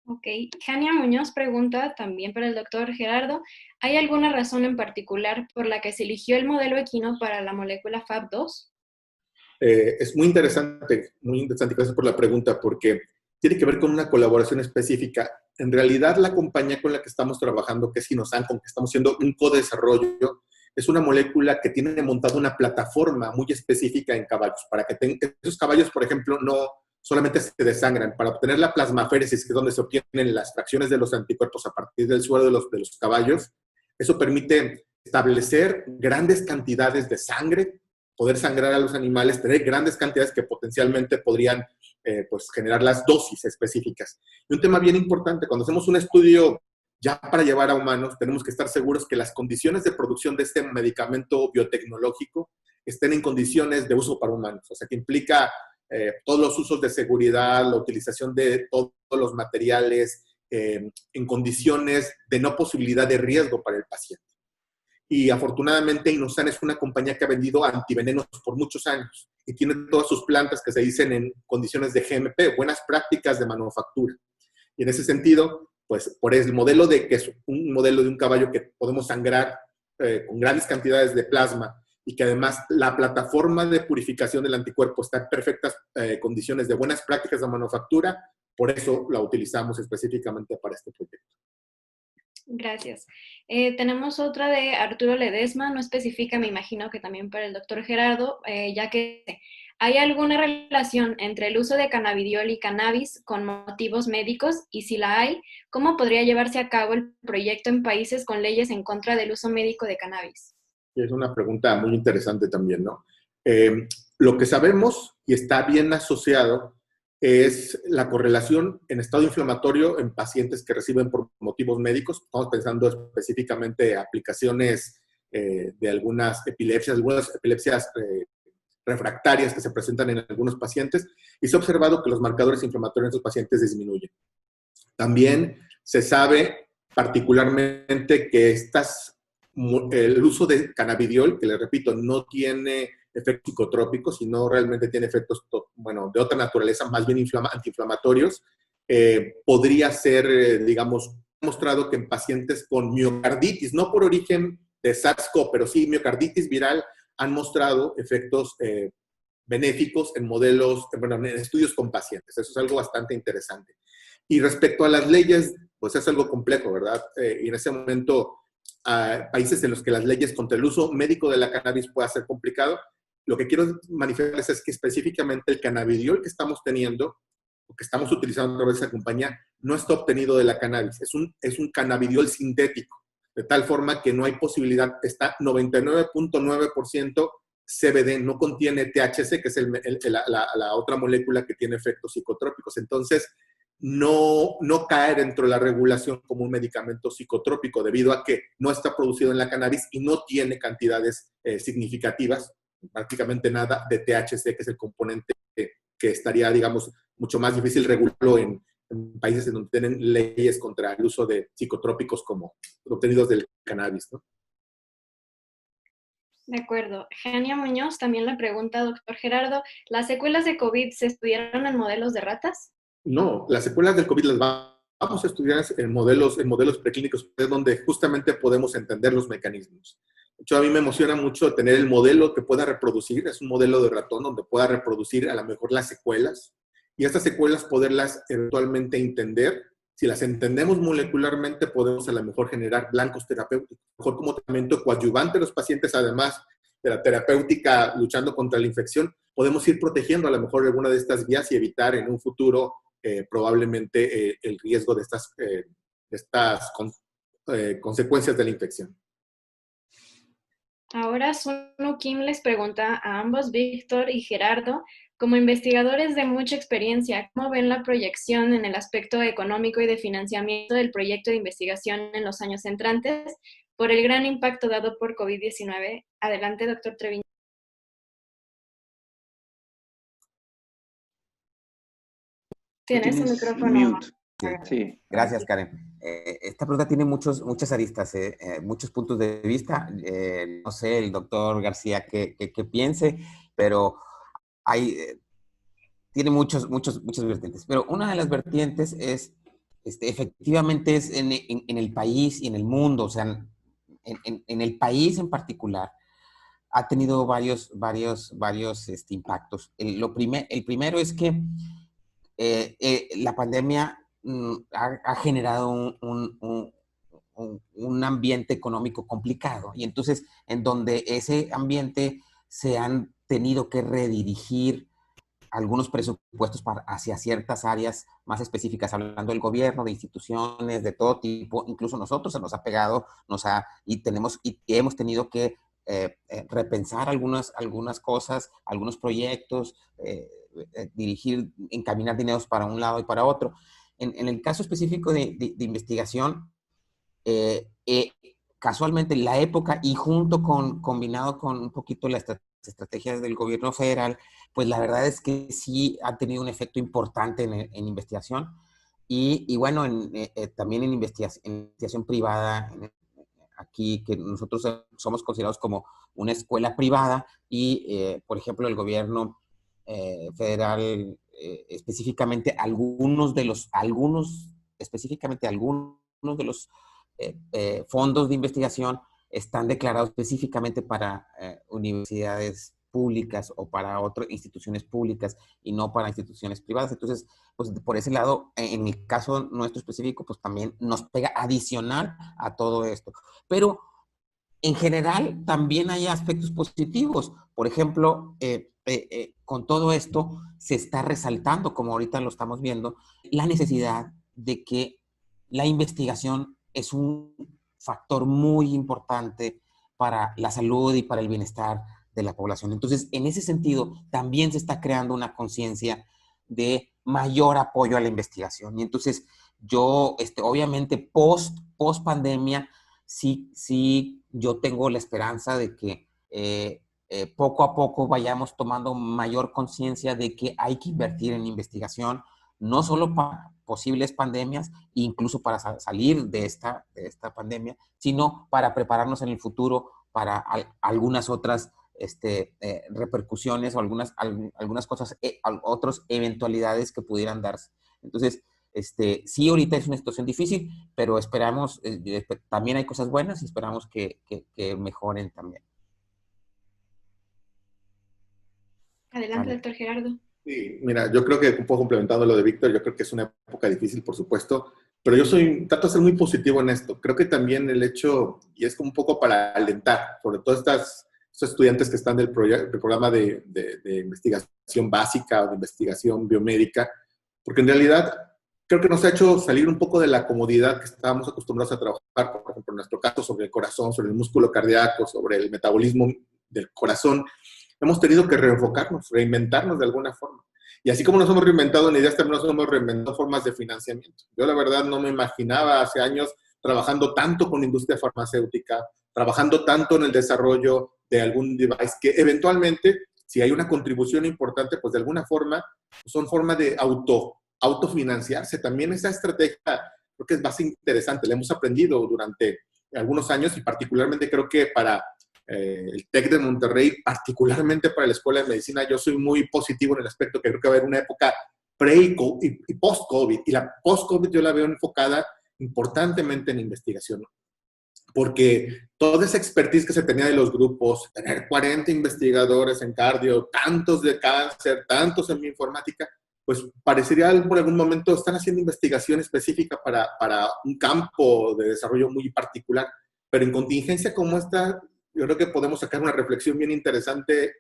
A: Ok. Jania Muñoz pregunta también para el doctor Gerardo, ¿hay alguna razón en particular por la que se eligió el modelo equino para la molécula FAB2?
D: Es muy interesante, gracias por la pregunta, porque tiene que ver con una colaboración específica. En realidad, la compañía con la que estamos trabajando, que es Inosan, con que estamos haciendo un co-desarrollo, es una molécula que tiene montada una plataforma muy específica en caballos, para que esos caballos, por ejemplo, no solamente se desangran. Para obtener la plasmaféresis, que es donde se obtienen las fracciones de los anticuerpos a partir del suero de los caballos, Eso permite establecer grandes cantidades de sangre, poder sangrar a los animales, tener grandes cantidades que potencialmente podrían pues generar las dosis específicas. Y un tema bien importante, cuando hacemos un estudio ya para llevar a humanos, tenemos que estar seguros que las condiciones de producción de este medicamento biotecnológico estén en condiciones de uso para humanos. O sea, que implica todos los usos de seguridad, la utilización de todos los materiales en condiciones de no posibilidad de riesgo para el paciente. Y afortunadamente Inosan es una compañía que ha vendido antivenenos por muchos años y tiene todas sus plantas que se dicen en condiciones de GMP, buenas prácticas de manufactura. Y en ese sentido, pues por el modelo que es un modelo de un caballo que podemos sangrar con grandes cantidades de plasma y que además la plataforma de purificación del anticuerpo está en perfectas condiciones de buenas prácticas de manufactura, por eso la utilizamos específicamente para este proyecto.
A: Gracias. Tenemos otra de Arturo Ledesma, no especifica, me imagino que también para el doctor Gerardo, ya que ¿hay alguna relación entre el uso de cannabidiol y cannabis con motivos médicos? Y si la hay, ¿cómo podría llevarse a cabo el proyecto en países con leyes en contra del uso médico de cannabis?
D: Es una pregunta muy interesante también, ¿no? Lo que sabemos y está bien asociado es la correlación en estado inflamatorio en pacientes que reciben por motivos médicos. Estamos pensando específicamente en aplicaciones de algunas epilepsias refractarias que se presentan en algunos pacientes, y se ha observado que los marcadores inflamatorios en estos pacientes disminuyen. También se sabe particularmente que el uso de cannabidiol, que les repito, no tiene efectos psicotrópicos, sino realmente tiene efectos, bueno, de otra naturaleza, más bien antiinflamatorios, podría ser, digamos, mostrado que en pacientes con miocarditis, no por origen de SARS-CoV, pero sí miocarditis viral, han mostrado efectos benéficos en modelos, bueno, en estudios con pacientes. Eso es algo bastante interesante. Y respecto a las leyes, pues es algo complejo, ¿verdad? Y en ese momento, países en los que las leyes contra el uso médico de la cannabis pueda ser complicado, lo que quiero manifestarles es que específicamente el cannabidiol que estamos teniendo, o que estamos utilizando a través de esa compañía, no está obtenido de la cannabis. Es un cannabidiol sintético, de tal forma que no hay posibilidad, está 99.9% CBD, no contiene THC, que es la otra molécula que tiene efectos psicotrópicos. Entonces, no cae dentro de la regulación como un medicamento psicotrópico, debido a que no está producido en la cannabis y no tiene cantidades significativas, prácticamente nada, de THC, que es el componente que estaría, digamos, mucho más difícil regularlo en países en donde tienen leyes contra el uso de psicotrópicos como obtenidos del cannabis, ¿no?
A: De acuerdo. Genia Muñoz también le pregunta, doctor Gerardo, ¿las secuelas de COVID se estudiaron en modelos de ratas?
D: No, las secuelas del COVID las vamos a estudiar en modelos preclínicos, es donde justamente podemos entender los mecanismos. De hecho, a mí me emociona mucho tener el modelo que pueda reproducir, es un modelo de ratón donde pueda reproducir a lo mejor las secuelas, y estas secuelas poderlas eventualmente entender. Si las entendemos molecularmente, podemos a lo mejor generar blancos terapéuticos, mejor como tratamiento coadyuvante a los pacientes, además de la terapéutica luchando contra la infección, podemos ir protegiendo a lo mejor alguna de estas vías y evitar en un futuro probablemente el riesgo de estas consecuencias de la infección.
A: Ahora Sunu Kim les pregunta a ambos, Víctor y Gerardo, como investigadores de mucha experiencia, ¿cómo ven la proyección en el aspecto económico y de financiamiento del proyecto de investigación en los años entrantes por el gran impacto dado por COVID-19? Adelante, doctor Treviño. Tienes un micrófono.
B: Mute. Sí.
C: Gracias, Karen. Esta pregunta tiene muchas aristas, muchos puntos de vista. No sé, el doctor García qué piense, pero tiene muchas vertientes. Pero una de las vertientes es, efectivamente, es en el país y en el mundo. O sea, en el país en particular, ha tenido varios impactos. El primero es que la pandemia ha generado un ambiente económico complicado, y entonces en donde ese ambiente se han tenido que redirigir algunos presupuestos hacia ciertas áreas más específicas, hablando del gobierno, de instituciones, de todo tipo. Incluso nosotros se nos ha pegado, y hemos tenido que repensar algunas cosas, algunos proyectos, dirigir, encaminar dineros para un lado y para otro. En el caso específico de investigación, casualmente la época y combinado con un poquito las estrategias del gobierno federal, pues la verdad es que sí ha tenido un efecto importante en investigación y bueno, también en investigación privada, aquí que nosotros somos considerados como una escuela privada y, por ejemplo, el gobierno federal, específicamente algunos de los fondos de investigación están declarados específicamente para universidades públicas o para otras instituciones públicas y no para instituciones privadas. Entonces, pues por ese lado, en el caso nuestro específico, pues también nos pega adicional a todo esto. Pero en general también hay aspectos positivos. Por ejemplo, con todo esto se está resaltando, como ahorita lo estamos viendo, la necesidad de que la investigación es un factor muy importante para la salud y para el bienestar de la población. Entonces, en ese sentido, también se está creando una conciencia de mayor apoyo a la investigación. Y entonces, yo, obviamente, post pandemia, sí, yo tengo la esperanza de que poco a poco vayamos tomando mayor conciencia de que hay que invertir en investigación, no solo para posibles pandemias, incluso para salir de esta pandemia, sino para prepararnos en el futuro para algunas otras repercusiones o algunas cosas, otras eventualidades que pudieran darse. Entonces, sí, ahorita es una situación difícil, pero esperamos, también hay cosas buenas y esperamos que mejoren también.
A: Adelante, doctor Gerardo.
D: Sí, mira, yo creo que un poco complementando lo de Víctor, yo creo que es una época difícil, por supuesto, pero trato de ser muy positivo en esto. Creo que también el hecho, y es como un poco para alentar, sobre todo estos estudiantes que están del programa de investigación básica o de investigación biomédica, porque en realidad creo que nos ha hecho salir un poco de la comodidad que estábamos acostumbrados a trabajar, por ejemplo, en nuestro caso, sobre el corazón, sobre el músculo cardíaco, sobre el metabolismo del corazón. Hemos tenido que reenfocarnos, reinventarnos de alguna forma. Y así como nos hemos reinventado en ideas, también nos hemos reinventado formas de financiamiento. Yo la verdad no me imaginaba hace años trabajando tanto con la industria farmacéutica, trabajando tanto en el desarrollo de algún device que eventualmente, si hay una contribución importante, pues de alguna forma son formas de autofinanciarse. También esa estrategia creo que es más interesante. La hemos aprendido durante algunos años y particularmente creo que para el TEC de Monterrey, particularmente para la Escuela de Medicina, yo soy muy positivo en el aspecto que creo que va a haber una época pre y post-COVID. Y la post-COVID yo la veo enfocada importantemente en investigación, porque toda esa expertise que se tenía de los grupos, tener 40 investigadores en cardio, tantos de cáncer, tantos en bioinformática, pues parecería por algún momento están haciendo investigación específica para un campo de desarrollo muy particular, pero en contingencia como esta, yo creo que podemos sacar una reflexión bien interesante,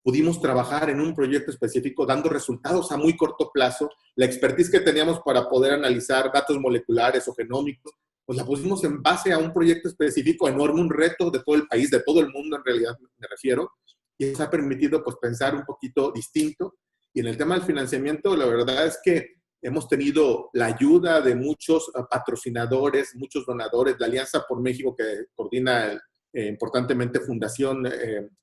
D: pudimos trabajar en un proyecto específico dando resultados a muy corto plazo. La expertise que teníamos para poder analizar datos moleculares o genómicos, pues la pusimos en base a un proyecto específico enorme, un reto de todo el país, de todo el mundo en realidad me refiero, y eso ha permitido pues pensar un poquito distinto. Y en el tema del financiamiento, la verdad es que hemos tenido la ayuda de muchos patrocinadores, muchos donadores, la Alianza por México que coordina importantemente Fundación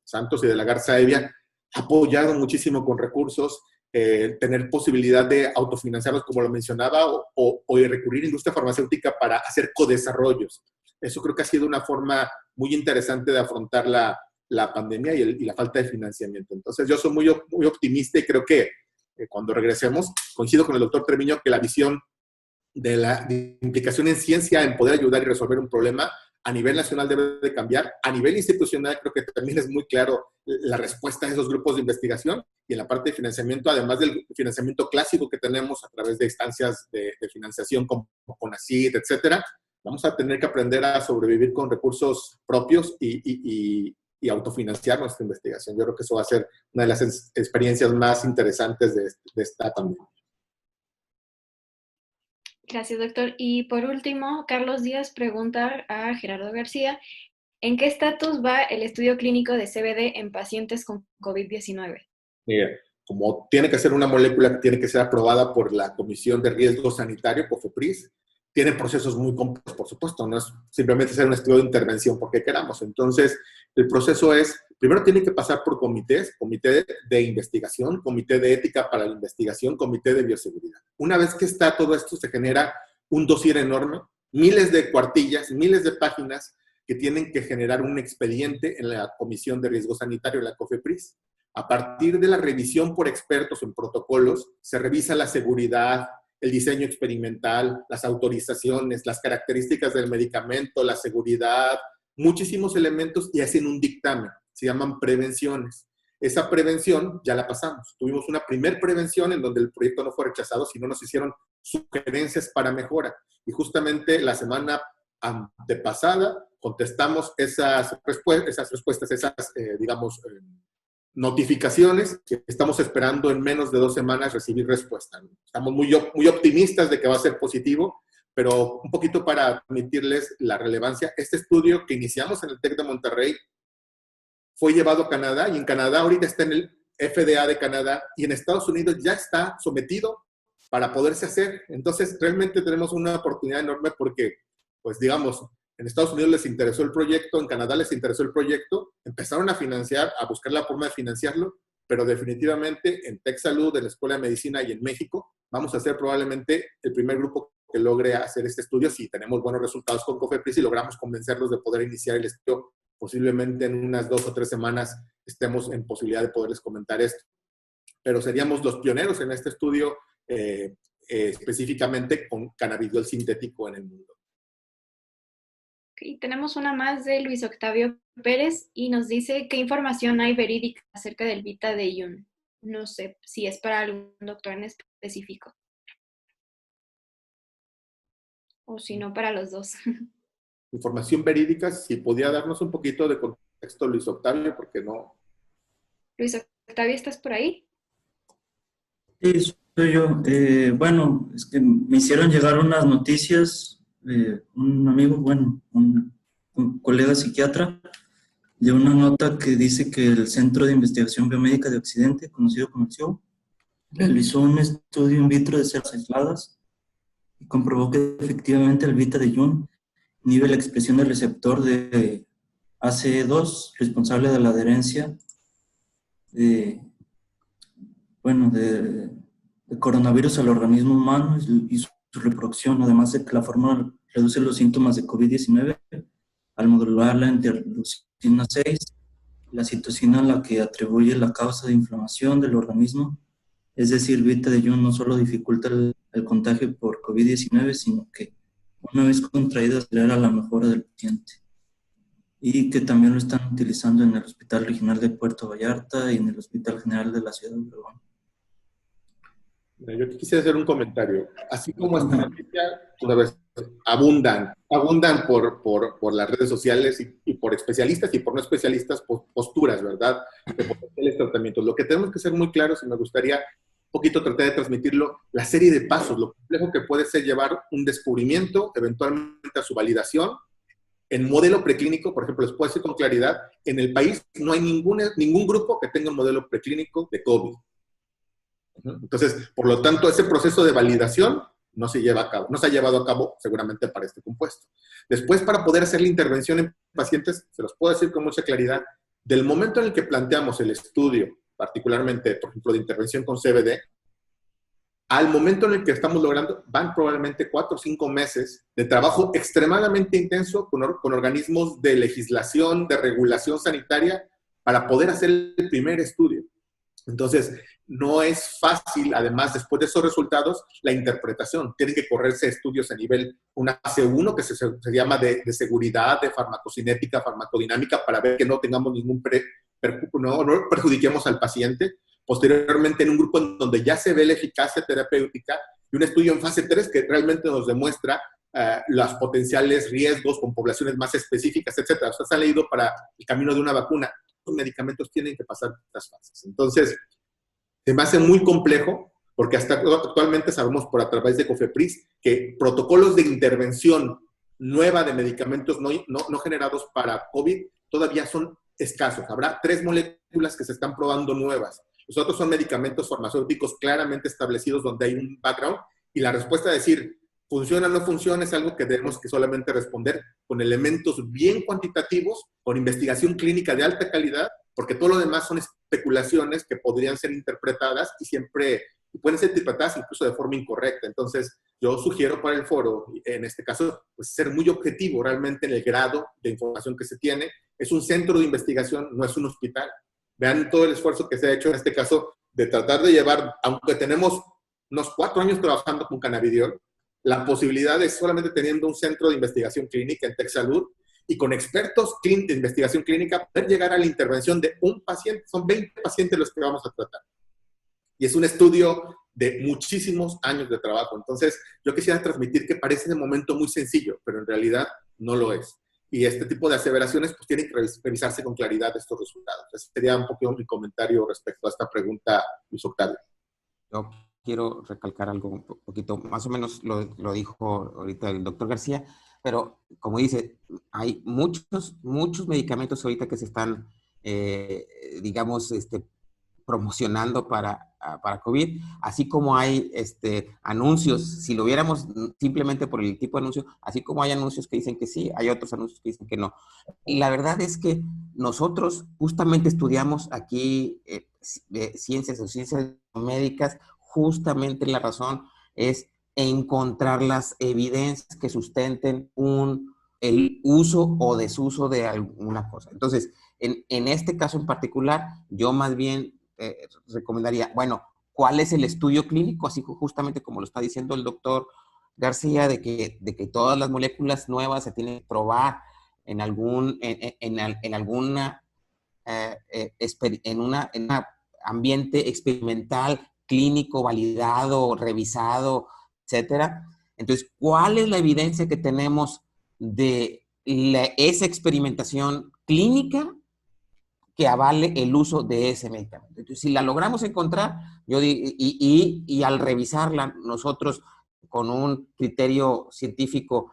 D: Santos y de la Garza Evia, ha apoyado muchísimo con recursos, tener posibilidad de autofinanciarlos, como lo mencionaba, o recurrir a industria farmacéutica para hacer codesarrollos. Eso creo que ha sido una forma muy interesante de afrontar la pandemia y la falta de financiamiento. Entonces, yo soy muy optimista y creo que cuando regresemos, coincido con el doctor Treviño que la visión de implicación en ciencia, en poder ayudar y resolver un problema, a nivel nacional debe de cambiar. A nivel institucional creo que también es muy claro la respuesta de esos grupos de investigación y en la parte de financiamiento, además del financiamiento clásico que tenemos a través de instancias de financiación como CONACYT, etcétera, vamos a tener que aprender a sobrevivir con recursos propios y y autofinanciar nuestra investigación. Yo creo que eso va a ser una de las experiencias más interesantes de esta pandemia.
A: Gracias, doctor. Y por último, Carlos Díaz pregunta a Gerardo García, ¿en qué estatus va el estudio clínico de CBD en pacientes con COVID-19?
D: Mira, como tiene que ser una molécula que tiene que ser aprobada por la Comisión de Riesgo Sanitario, COFEPRIS, tiene procesos muy complejos, por supuesto, no es simplemente hacer un estudio de intervención porque queramos. Entonces, el proceso es, primero tiene que pasar por comités, comité de investigación, comité de ética para la investigación, comité de bioseguridad. Una vez que está todo esto, se genera un dossier enorme, miles de cuartillas, miles de páginas que tienen que generar un expediente en la Comisión de Riesgo Sanitario, la COFEPRIS. A partir de la revisión por expertos en protocolos, se revisa la seguridad, el diseño experimental, las autorizaciones, las características del medicamento, la seguridad, muchísimos elementos y hacen un dictamen. Se llaman prevenciones. Esa prevención ya la pasamos. Tuvimos una primer prevención en donde el proyecto no fue rechazado, sino nos hicieron sugerencias para mejora. Y justamente la semana antepasada contestamos esas respuestas, notificaciones que estamos esperando en menos de 2 semanas recibir respuesta. Estamos muy optimistas de que va a ser positivo, pero un poquito para admitirles la relevancia. Este estudio que iniciamos en el TEC de Monterrey fue llevado a Canadá y en Canadá ahorita está en el FDA de Canadá y en Estados Unidos ya está sometido para poderse hacer. Entonces, realmente tenemos una oportunidad enorme porque, pues digamos, en Estados Unidos les interesó el proyecto, en Canadá les interesó el proyecto, empezaron a financiar, a buscar la forma de financiarlo, pero definitivamente en Tec Salud, en la Escuela de Medicina y en México, vamos a ser probablemente el primer grupo que logre hacer este estudio si tenemos buenos resultados con COFEPRIS y logramos convencerlos de poder iniciar el estudio. Posiblemente en unas 2 o 3 semanas estemos en posibilidad de poderles comentar esto. Pero seríamos los pioneros en este estudio específicamente con cannabidiol sintético en el mundo.
A: Okay, tenemos una más de Luis Octavio Pérez y nos dice qué información hay verídica acerca del Vita de Jun. No sé si es para algún doctor en específico. O si no, para los dos.
D: Información verídica, si podía darnos un poquito de contexto, Luis Octavio, porque no.
A: Luis Octavio, ¿estás por ahí?
E: Sí, soy yo. Bueno, es que me hicieron llegar unas noticias, un amigo, bueno, un colega psiquiatra, de una nota que dice que el Centro de Investigación Biomédica de Occidente, conocido como el CIO, realizó un estudio in vitro de células aisladas y comprobó que efectivamente el Vita de Jun inhibe la expresión del receptor de ACE2, responsable de la adherencia de coronavirus al organismo humano y su reproducción, además de que la fórmula reduce los síntomas de COVID-19 al modular la interleucina 6, la citocina a la que atribuye la causa de inflamación del organismo. Es decir, Vita de Jun no solo dificulta el contagio por COVID-19, sino que una vez contraída acelera la mejora del paciente. Y que también lo están utilizando en el Hospital Regional de Puerto Vallarta y en el Hospital General de la Ciudad de Obregón.
D: Yo quisiera hacer un comentario. Así como esta noticia, una vez abundan por las redes sociales y por especialistas y por no especialistas, posturas, ¿verdad? De potenciales tratamientos. Lo que tenemos que ser muy claros, y me gustaría un poquito tratar de transmitirlo, la serie de pasos, lo complejo que puede ser llevar un descubrimiento, eventualmente a su validación. En modelo preclínico, por ejemplo, les puedo decir con claridad, en el país no hay ningún grupo que tenga un modelo preclínico de COVID. Entonces, por lo tanto, ese proceso de validación no se lleva a cabo, no se ha llevado a cabo seguramente para este compuesto. Después, para poder hacer la intervención en pacientes, se los puedo decir con mucha claridad, del momento en el que planteamos el estudio, particularmente, por ejemplo, de intervención con CBD, al momento en el que estamos logrando, van probablemente 4 o 5 meses de trabajo extremadamente intenso con organismos de legislación, de regulación sanitaria, para poder hacer el primer estudio. Entonces, no es fácil, además, después de esos resultados, la interpretación. Tienen que correrse estudios a nivel, una fase 1, que se llama de seguridad, de farmacocinética, farmacodinámica, para ver que no tengamos no perjudiquemos al paciente. Posteriormente, en un grupo en donde ya se ve la eficacia terapéutica, y un estudio en fase 3 que realmente nos demuestra los potenciales riesgos con poblaciones más específicas, etcétera. Ustedes han leído para el camino de una vacuna. Los medicamentos tienen que pasar estas fases. Entonces, se me hace muy complejo, porque hasta actualmente sabemos por a través de COFEPRIS que protocolos de intervención nueva de medicamentos no generados para COVID todavía son escasos. Habrá 3 moléculas que se están probando nuevas. Los otros son medicamentos farmacéuticos claramente establecidos donde hay un background, y la respuesta de decir funciona o no funciona es algo que tenemos que solamente responder con elementos bien cuantitativos, con investigación clínica de alta calidad, porque todo lo demás son especulaciones que podrían ser interpretadas y siempre pueden ser interpretadas incluso de forma incorrecta. Entonces, yo sugiero para el foro, en este caso, pues ser muy objetivo realmente en el grado de información que se tiene. Es un centro de investigación, no es un hospital. Vean todo el esfuerzo que se ha hecho en este caso de tratar de llevar, aunque tenemos unos 4 años trabajando con cannabidiol, la posibilidad de solamente teniendo un centro de investigación clínica en TechSalud y con expertos de investigación clínica poder llegar a la intervención de un paciente. Son 20 pacientes los que vamos a tratar. Y es un estudio de muchísimos años de trabajo. Entonces, yo quisiera transmitir que parece de momento muy sencillo, pero en realidad no lo es. Y este tipo de aseveraciones pues tienen que revisarse con claridad estos resultados. Ese sería un poquito mi comentario respecto a esta pregunta, Luis Octavio.
C: Yo quiero recalcar algo un poquito, más o menos lo dijo ahorita el doctor García, pero como dice, hay muchos medicamentos ahorita que se están, digamos, promocionando para COVID, así como hay anuncios, si lo viéramos simplemente por el tipo de anuncio, así como hay anuncios que dicen que sí, hay otros anuncios que dicen que no. Y la verdad es que nosotros justamente estudiamos aquí ciencias o ciencias médicas, justamente la razón es encontrar las evidencias que sustenten el uso o desuso de alguna cosa. Entonces, en este caso en particular, yo más bien recomendaría, bueno, ¿cuál es el estudio clínico? Así justamente como lo está diciendo el doctor García, de que todas las moléculas nuevas se tienen que probar en alguna en un ambiente experimental, clínico, validado, revisado, etcétera. Entonces, ¿cuál es la evidencia que tenemos de esa experimentación clínica que avale el uso de ese medicamento? Entonces, si la logramos encontrar, y al revisarla nosotros con un criterio científico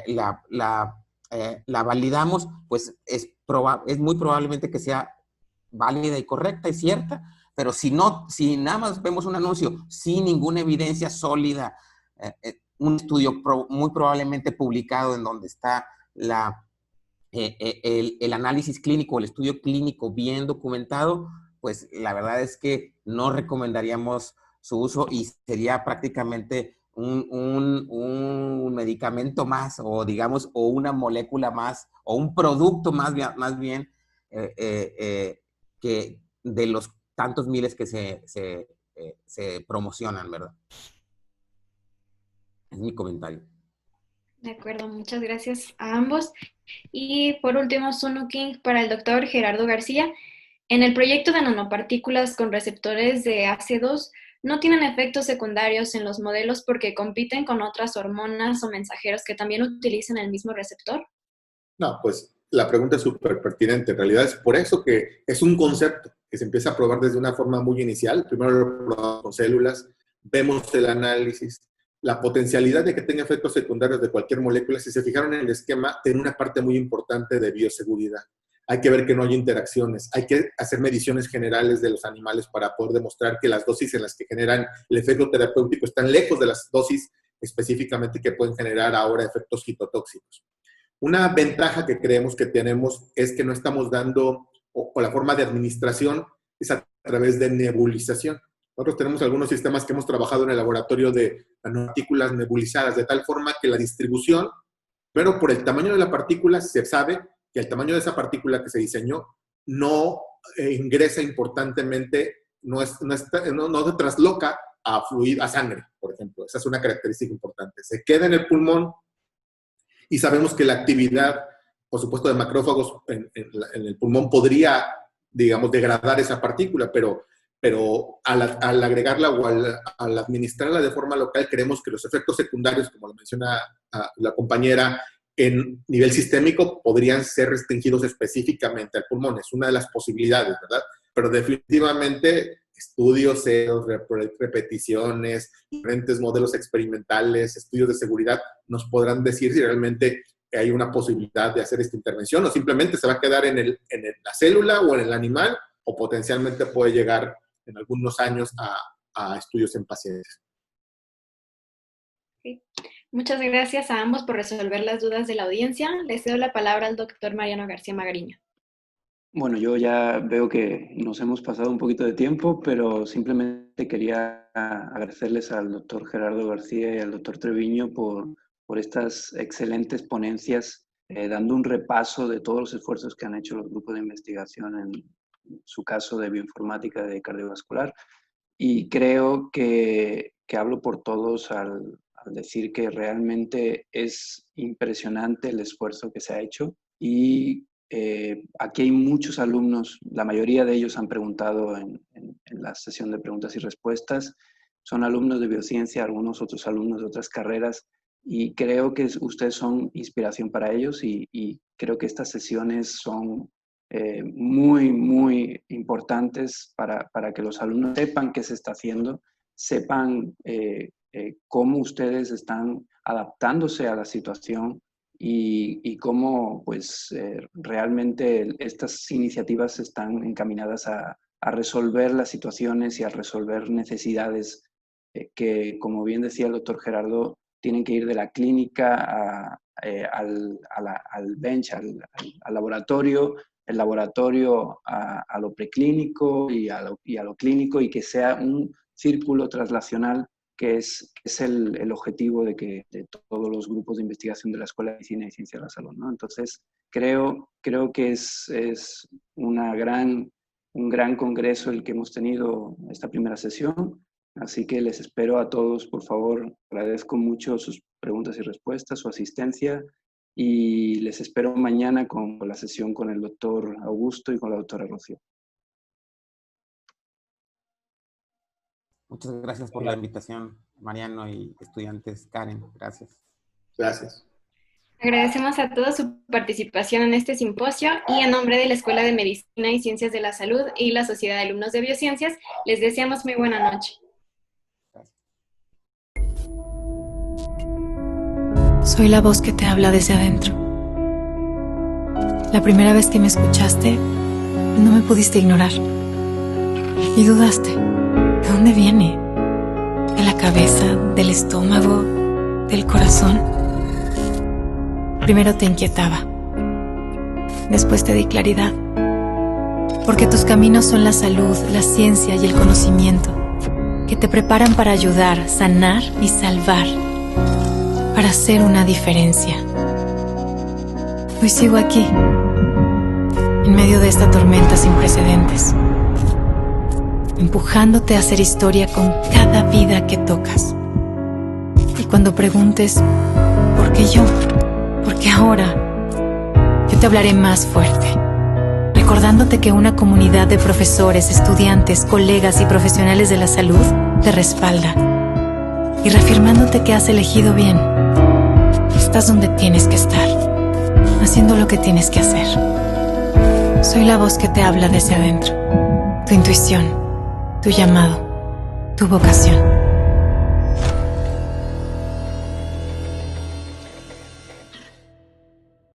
C: la validamos, pues es muy probablemente que sea válida y correcta y cierta, pero si nada más vemos un anuncio sin ninguna evidencia sólida, un estudio muy probablemente publicado en donde está el análisis clínico, el estudio clínico bien documentado, pues la verdad es que no recomendaríamos su uso y sería prácticamente un medicamento más, o digamos, o una molécula más, o un producto más bien que de los tantos miles que se promocionan, ¿verdad? Es mi comentario.
A: De acuerdo, muchas gracias a ambos. Y por último, Sunu King para el doctor Gerardo García. En el proyecto de nanopartículas con receptores de AC2 no tienen efectos secundarios en los modelos porque compiten con otras hormonas o mensajeros que también utilizan el mismo receptor.
D: No, pues la pregunta es súper pertinente. En realidad es por eso que es un concepto que se empieza a probar desde una forma muy inicial. Primero lo probamos con células, vemos el análisis, la potencialidad de que tenga efectos secundarios de cualquier molécula. Si se fijaron en el esquema, tiene una parte muy importante de bioseguridad. Hay que ver que no haya interacciones. Hay que hacer mediciones generales de los animales para poder demostrar que las dosis en las que generan el efecto terapéutico están lejos de las dosis específicamente que pueden generar ahora efectos citotóxicos. Una ventaja que creemos que tenemos es que no estamos dando, o la forma de administración es a través de nebulización. Nosotros tenemos algunos sistemas que hemos trabajado en el laboratorio de nanopartículas nebulizadas, de tal forma que la distribución, pero por el tamaño de la partícula, se sabe que el tamaño de esa partícula que se diseñó no ingresa importantemente, no se trasloca a sangre, por ejemplo. Esa es una característica importante. Se queda en el pulmón y sabemos que la actividad, por supuesto, de macrófagos en el pulmón podría, digamos, degradar esa partícula, pero al agregarla o al administrarla de forma local, creemos que los efectos secundarios, como lo menciona la compañera, en nivel sistémico podrían ser restringidos específicamente al pulmón. Es una de las posibilidades, ¿verdad? Pero definitivamente estudios, repeticiones, diferentes modelos experimentales, estudios de seguridad nos podrán decir si realmente hay una posibilidad de hacer esta intervención o simplemente se va a quedar en la célula o en el animal o potencialmente puede llegar en algunos años a estudios en pacientes.
A: Okay. Muchas gracias a ambos por resolver las dudas de la audiencia. Le cedo la palabra al doctor Mariano García Magariño.
B: Bueno, yo ya veo que nos hemos pasado un poquito de tiempo, pero simplemente quería agradecerles al doctor Gerardo García y al doctor Treviño por estas excelentes ponencias, dando un repaso de todos los esfuerzos que han hecho los grupos de investigación en su caso de bioinformática de cardiovascular. Y creo que hablo por todos al decir que realmente es impresionante el esfuerzo que se ha hecho y aquí hay muchos alumnos, la mayoría de ellos han preguntado en la sesión de preguntas y respuestas, son alumnos de biociencia, algunos otros alumnos de otras carreras y creo que ustedes son inspiración para ellos y creo que estas sesiones son muy, muy importantes para que los alumnos sepan qué se está haciendo, sepan cómo ustedes están adaptándose a la situación y cómo pues, realmente estas iniciativas están encaminadas a resolver las situaciones y a resolver necesidades que, como bien decía el doctor Gerardo, tienen que ir de la clínica al bench, al laboratorio, el laboratorio a lo preclínico y a lo clínico y que sea un círculo translacional que es el objetivo de todos los grupos de investigación de la Escuela de Medicina y Ciencia de la Salud, ¿no? Entonces, creo que es un gran congreso el que hemos tenido esta primera sesión, así que les espero a todos, por favor, agradezco mucho sus preguntas y respuestas, su asistencia, y les espero mañana con la sesión con el doctor Augusto y con la doctora Rocío.
C: Muchas gracias por la invitación, Mariano y estudiantes. Karen, gracias.
D: Gracias.
A: Agradecemos a todos su participación en este simposio y en nombre de la Escuela de Medicina y Ciencias de la Salud y la Sociedad de Alumnos de Biociencias, les deseamos muy buena noche.
F: Soy la voz que te habla desde adentro. La primera vez que me escuchaste, no me pudiste ignorar. Y dudaste. ¿De dónde viene? ¿De la cabeza? ¿Del estómago? ¿Del corazón? Primero te inquietaba. Después te di claridad. Porque tus caminos son la salud, la ciencia y el conocimiento, que te preparan para ayudar, sanar y salvar, para hacer una diferencia. Hoy sigo aquí, en medio de esta tormenta sin precedentes, empujándote a hacer historia con cada vida que tocas. Y cuando preguntes, ¿por qué yo? ¿Por qué ahora? Yo te hablaré más fuerte, recordándote que una comunidad de profesores, estudiantes, colegas y profesionales de la salud te respalda y reafirmándote que has elegido bien. Estás donde tienes que estar, haciendo lo que tienes que hacer. Soy la voz que te habla desde adentro, tu intuición, tu llamado, tu vocación.